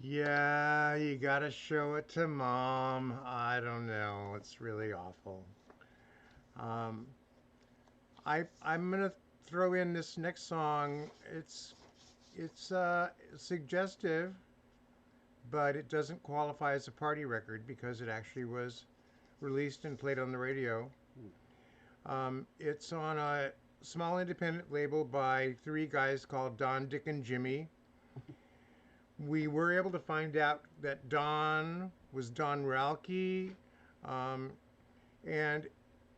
Yeah, you gotta show it to mom. I don't know. It's really awful. Um, I'm gonna throw in this next song. It's suggestive, but it doesn't qualify as a party record because it actually was released and played on the radio. It's on a small independent label by three guys called Don, Dick, and Jimmy. We were able to find out that Don was Don Ralke, um, and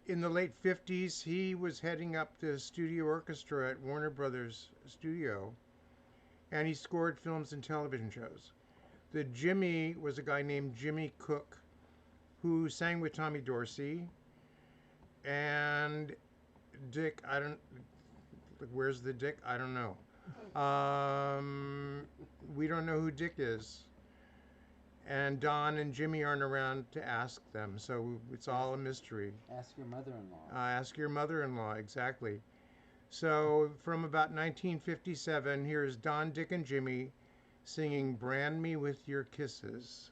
in the late 50s, he was heading up the studio orchestra at Warner Brothers Studio, and he scored films and television shows. The Jimmy was a guy named Jimmy Cook, who sang with Tommy Dorsey, and Dick, I don't, where's the Dick? I don't know. We don't know who Dick is. And Don and Jimmy aren't around to ask them, so it's all a mystery. Ask your mother-in-law. Ask your mother-in-law, exactly. So from about 1957, here's Don, Dick, and Jimmy singing Brand Me With Your Kisses.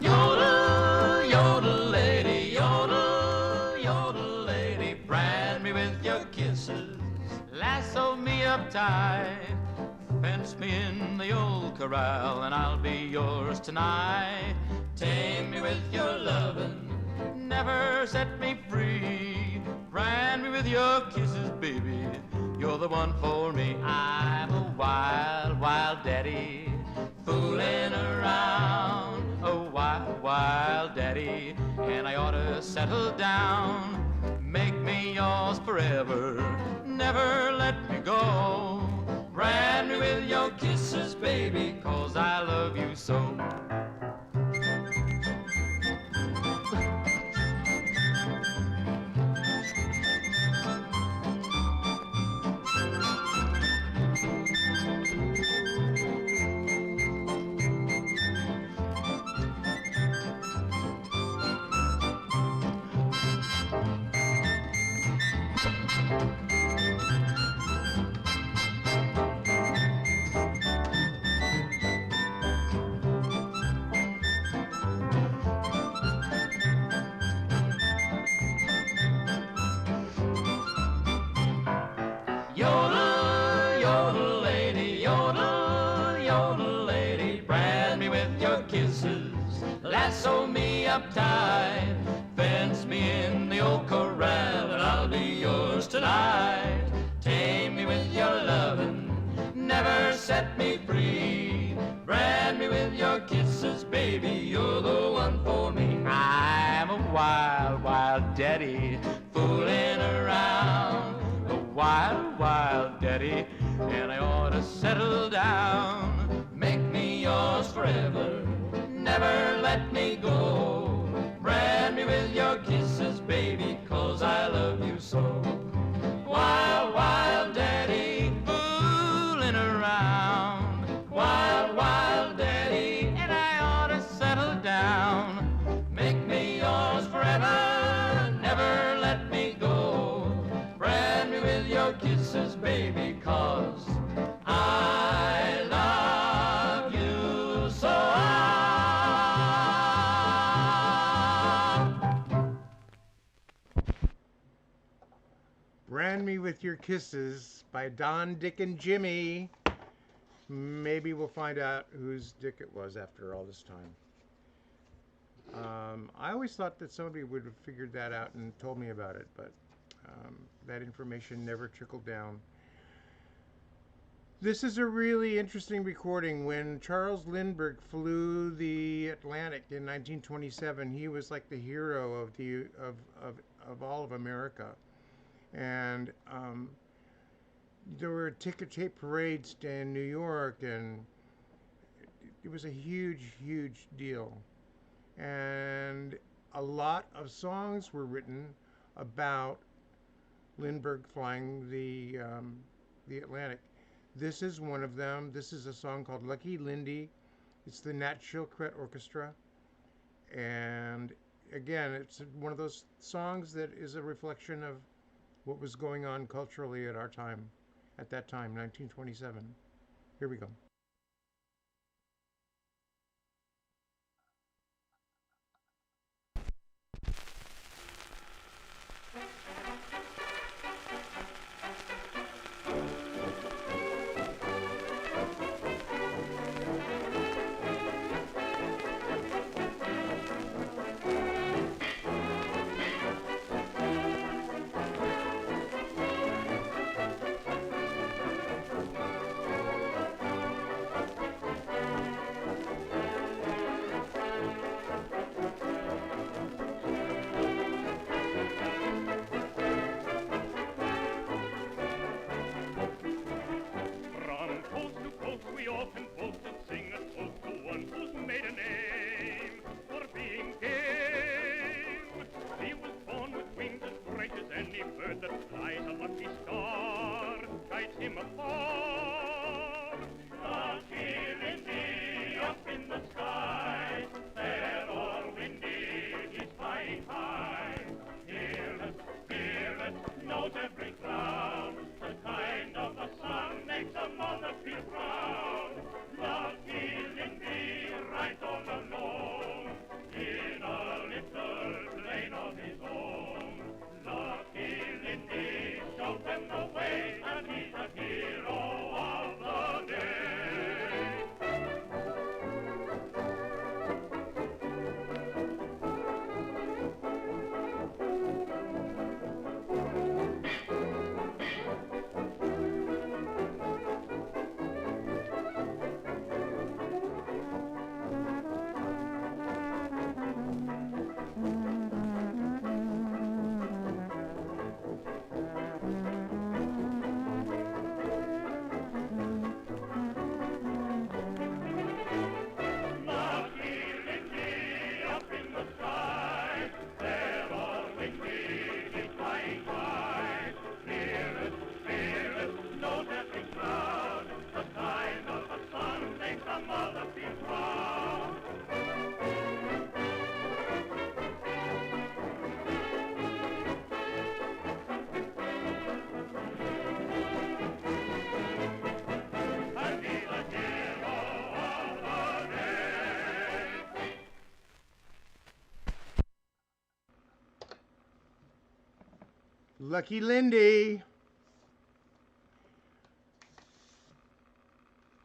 Yodel, yodel lady, yodel, yodel lady, brand me with your kisses, lasso me up tight, fence me in the old corral, and I'll be yours tonight. Tame me with your lovin', never set me free, brand me with your kisses, baby, you're the one for me. I'm a wild, wild daddy, fooling around, a wild, wild daddy, and I ought to settle down. Make me yours forever, never let me go. Brand me with your kisses, baby, 'cause I love you so. Yodel, yodel lady, yodel, yodel lady, brand me with your kisses, lasso me up tight, fence me in the old corral, and I'll be yours tonight. Tame me with your lovin', never set me free, brand me with your kisses, baby, you're the one for me. I'm a wild, wild daddy, fooling around, a wild, wild daddy, and I ought to settle down. Make me yours forever, never let me go. Brand me with your kisses, baby, 'cause I love you so. Wild, wild daddy, fooling around, wild, wild daddy, and I ought to settle down. Make me yours forever, never let me go. Brand me with your kisses, baby, 'cause I love you so. Brand Me With Your Kisses by Don, Dick, and Jimmy. Maybe we'll find out whose Dick it was after all this time. I always thought that somebody would have figured that out and told me about it, but that information never trickled down. This is a really interesting recording. When Charles Lindbergh flew the Atlantic in 1927, he was like the hero of all of America. And there were ticker tape parades in New York, and it was a huge, huge deal. And a lot of songs were written about Lindbergh flying the Atlantic. This is one of them. This is a song called Lucky Lindy. It's the Nat Shilkret Orchestra, and again, it's one of those songs that is a reflection of what was going on culturally at our time, at that time, 1927. Here we go. From coast to coast we often boast and sing a toast to one who's made a name for being game. He was born with wings as bright as any bird that flies. A lucky star guides him afar. Lucky Lindy up in the sky, fair or windy, he's flying high. Fearless, knows every cloud. The kind of the sun makes a mother feel proud. Lucky Lindy rides all alone in a little plane of his own. Lucky Lindy shows them the way, and he's a hero of the day. Lucky Lindy up in the sky, fair or windy, he's flying high. Fearless, knows every cloud. The kind of the sun makes a mother feel proud. And he's a hero of the day. Lucky Lindy.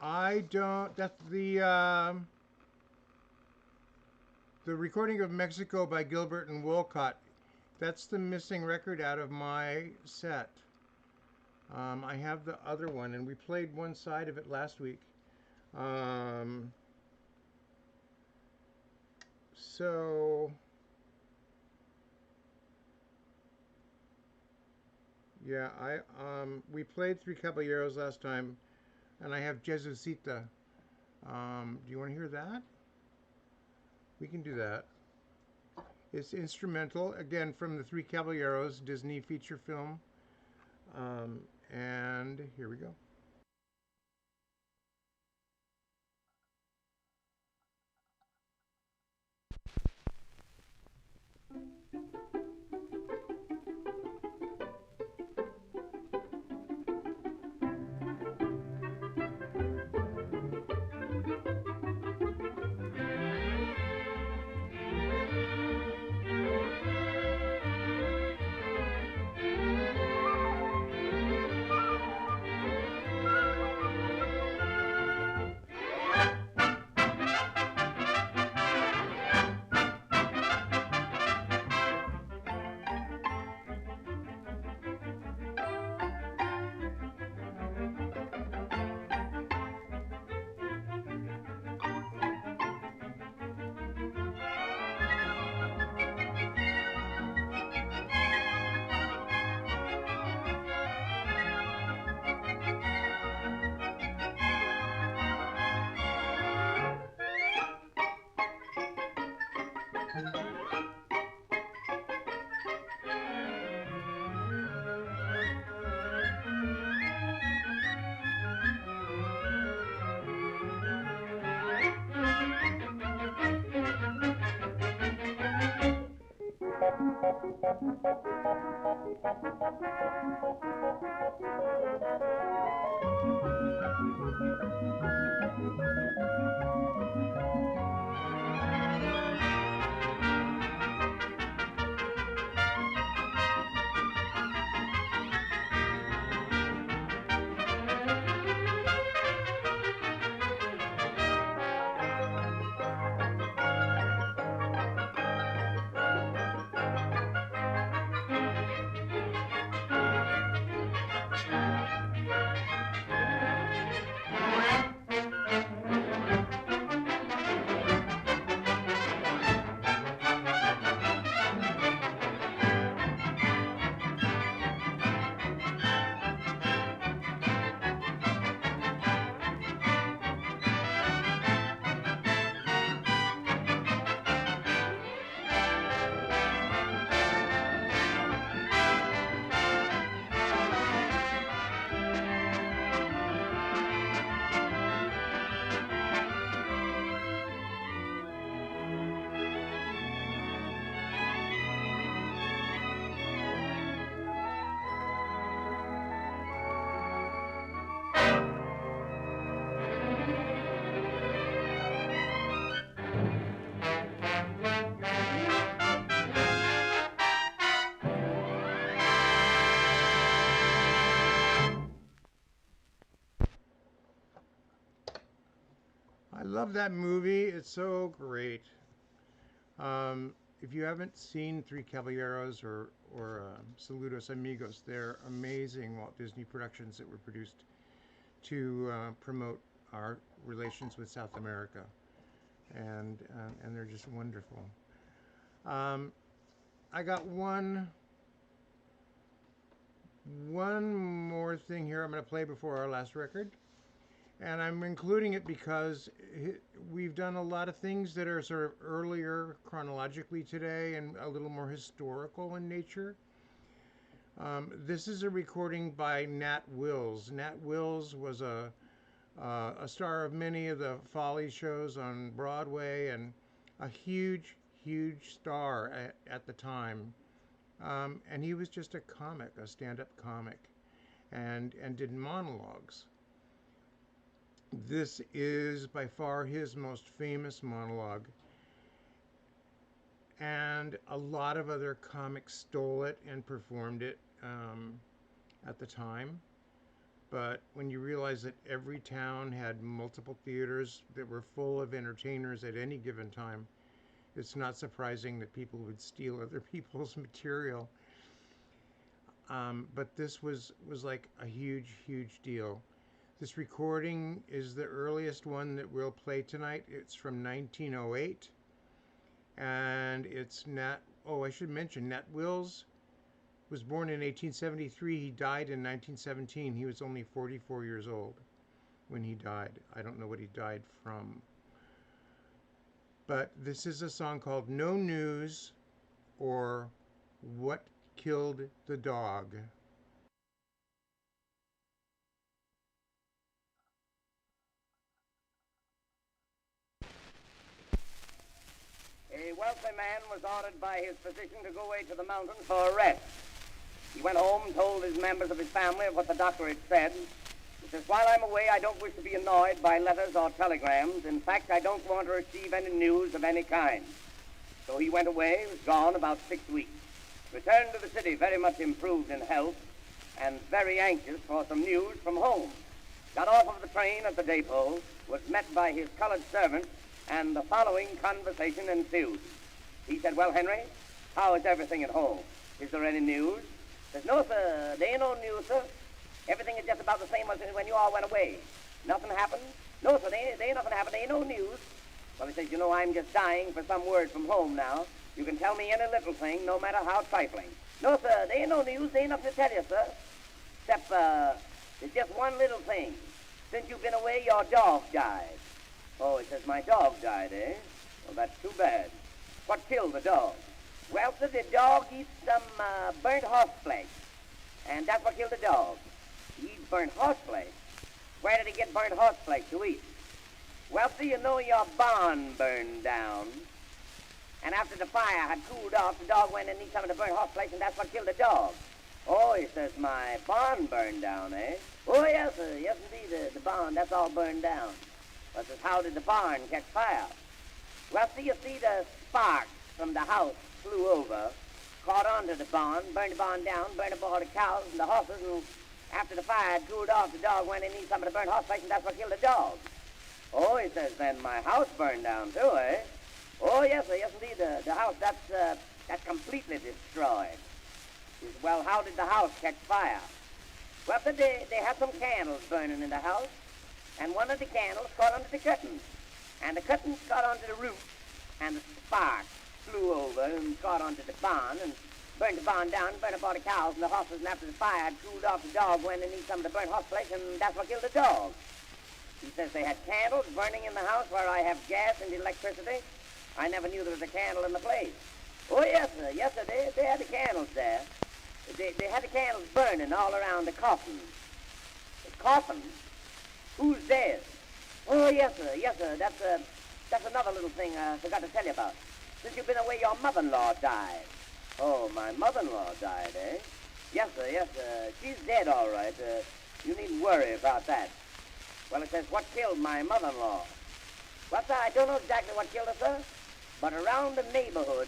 I don't. That's the recording of Mexico by Gilbert and Wolcott. That's the missing record out of my set. I have the other one, and we played one side of it last week. So yeah, we played Three Caballeros last time, and I have Jesucita. Do you want to hear that? We can do that. It's instrumental, again, from the Three Caballeros Disney feature film. And here we go. I love that movie. It's so great. If you haven't seen Three Caballeros or Saludos Amigos, they're amazing Walt Disney productions that were produced to promote our relations with South America, and they're just wonderful. I got one more thing here I'm going to play before our last record. And I'm including it because we've done a lot of things that are sort of earlier chronologically today and a little more historical in nature. This is a recording by Nat Wills. Nat Wills was a star of many of the Folly shows on Broadway and a huge, huge star at the time. And he was just a comic, a stand-up comic, and did monologues. This is by far his most famous monologue, and a lot of other comics stole it and performed it at the time. But when you realize that every town had multiple theaters that were full of entertainers at any given time, it's not surprising that people would steal other people's material. But this was like a huge, huge deal. This recording is the earliest one that we'll play tonight. It's from 1908, and it's I should mention, Nat Wills was born in 1873. He died in 1917. He was only 44 years old when he died. I don't know what he died from. But this is a song called No News, or What Killed the Dog. A wealthy man was ordered by his physician to go away to the mountains for a rest. He went home and told his members of his family of what the doctor had said. He says, while I'm away, I don't wish to be annoyed by letters or telegrams. In fact, I don't want to receive any news of any kind. So he went away, was gone about 6 weeks. Returned to the city very much improved in health and very anxious for some news from home. Got off of the train at the depot, was met by his colored servant, and the following conversation ensued. He said, well, Henry, how is everything at home? Is there any news? He says, no, sir, there ain't no news, sir. Everything is just about the same as when you all went away. Nothing happened? No, sir, there ain't nothing happened. There ain't no news. Well, he says, you know, I'm just dying for some word from home now. You can tell me any little thing, no matter how trifling. No, sir, there ain't no news. There ain't nothing to tell you, sir. Except, there's just one little thing. Since you've been away, your dog died. Oh, he says, my dog died, eh? Well, that's too bad. What killed the dog? Well, sir, the dog eats some burnt horse flesh. And that's what killed the dog. He eats burnt horse flesh. Where did he get burnt horse flesh to eat? Well, sir, you know your barn burned down. And after the fire had cooled off, the dog went and ate some of the burnt horse flesh, and that's what killed the dog. Oh, he says, my barn burned down, eh? Oh, yes, sir. Yes, indeed, the barn, that's all burned down. But says, how did the barn catch fire? Well, you see, the sparks from the house flew over, caught onto the barn, burned the barn down, burned up all the cows and the horses, and after the fire had cooled off, the dog went and ate some of the burnt horse flesh, and that's what killed the dog. Oh, he says, then my house burned down too, eh? Oh, yes, sir, yes, indeed, the house, that's completely destroyed. He says, well, how did the house catch fire? Well, sir, they had some candles burning in the house, and one of the candles caught onto the curtains, and the curtains caught onto the roof, and the sparks flew over and caught onto the barn, and burned the barn down, burned up all the cows and the horses, and after the fire had cooled off, the dog went and ate some of the burnt horse flesh, and that's what killed the dog. He says they had candles burning in the house where I have gas and electricity. I never knew there was a candle in the place. Oh, yes, sir, they had the candles there. They had the candles burning all around the coffin. The coffin? Who's dead? Oh, yes, sir, that's another little thing I forgot to tell you about. Since you've been away, your mother-in-law died. Oh, my mother-in-law died, eh? Yes, sir, she's dead, all right. You needn't worry about that. Well, it says, what killed my mother-in-law? Well, sir, I don't know exactly what killed her, sir, but around the neighborhood,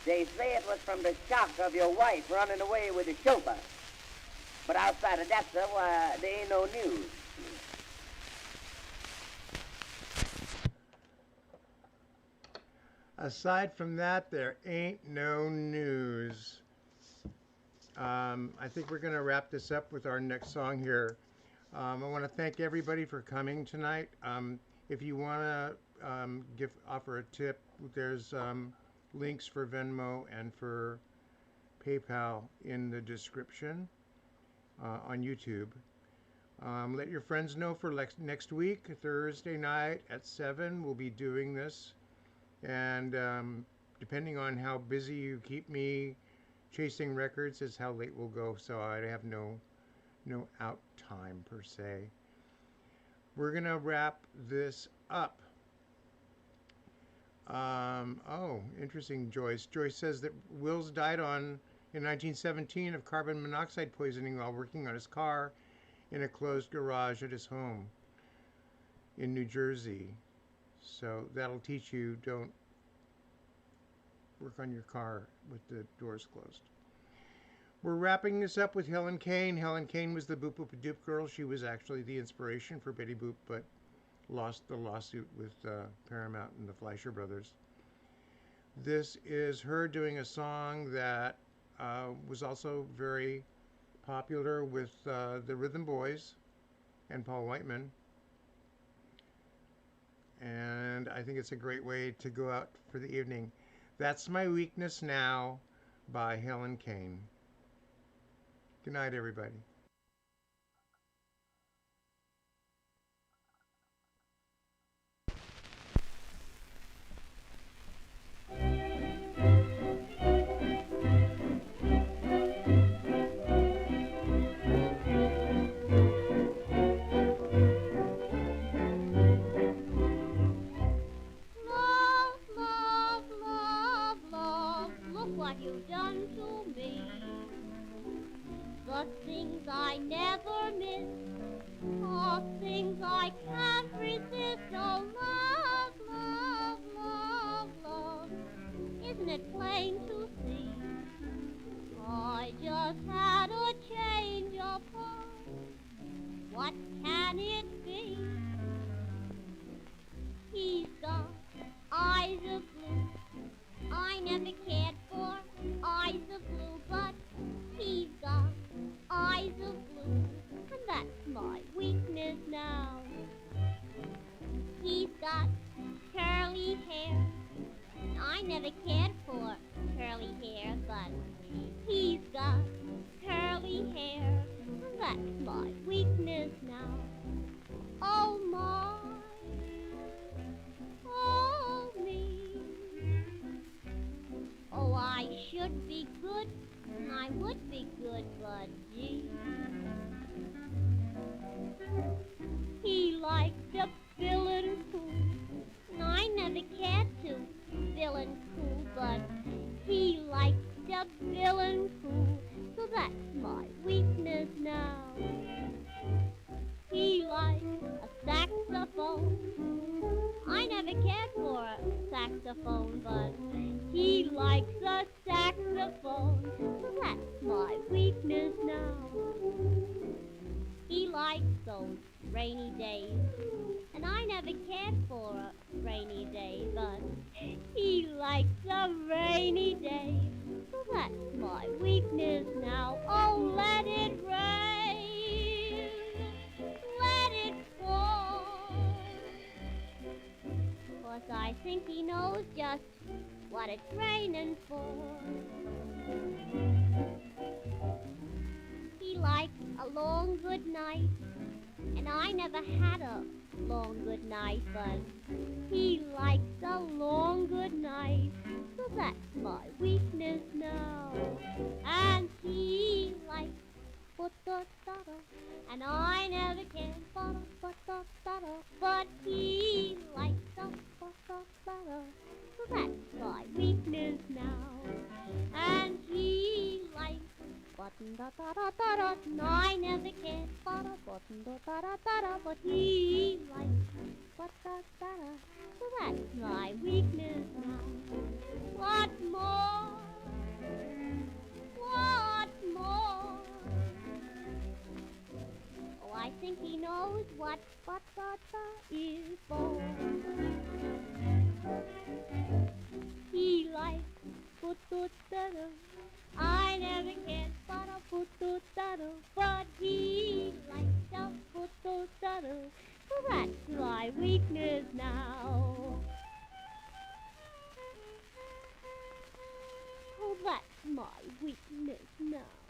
they say it was from the shock of your wife running away with the chauffeur. But outside of that, sir, why, there ain't no news. Aside from that, there ain't no news. I think we're going to wrap this up with our next song here. I want to thank everybody for coming tonight. If you want to offer a tip, there's links for Venmo and for PayPal in the description on YouTube. Let your friends know for next week, Thursday night at 7, we'll be doing this. And depending on how busy you keep me chasing records is how late we'll go, so I have no out time per se. We're gonna wrap this up. Oh, interesting, Joyce. Joyce says that Wills died in 1917 of carbon monoxide poisoning while working on his car in a closed garage at his home in New Jersey. So that'll teach you, don't work on your car with the doors closed. We're wrapping this up with Helen Kane. Helen Kane was the Boop Boop Doop girl. She was actually the inspiration for Betty Boop, but lost the lawsuit with Paramount and the Fleischer Brothers. This is her doing a song that was also very popular with the Rhythm Boys and Paul Whiteman. And I think it's a great way to go out for the evening. That's My Weakness Now by Helen Kane. Good night, everybody. What you've done to me, the things I never miss, are things I can't resist. Oh, love, love, love, love, isn't it plain to see? I just had a change of heart. What can it be? He's got eyes of blue. I never cared for eyes of blue, but he's got eyes of blue, and that's my weakness now. He's got curly hair. I never cared for curly hair, but he's got curly hair, and that's my weakness now. Oh my, oh me. Oh, I should be good, and I would be good, but gee. He liked to fill and cool, and I never cared to fill and cool, likes a saxophone. I never cared for a saxophone, but he likes a saxophone. That's my weakness now. He likes those rainy days, and I never cared for a rainy day, but he likes a rainy day. So that's my weakness now. Oh, let it rain, let it fall. 'Cause I think he knows just what it's raining for. He likes a long good night, and I never had a long good night, but he likes a long good night. So that's my weakness now. And he likes potato, and I never can potato, but he likes a potato. So that's my weakness now. And he likes button da da da da da. No, I never can button da da da da, but he likes da da da. So that's my weakness now. What more? What more? Oh, I think he knows what batata is for. He likes potato. I never cared for a potato, but he likes a potato. So that's my weakness now. Oh, that's my weakness now.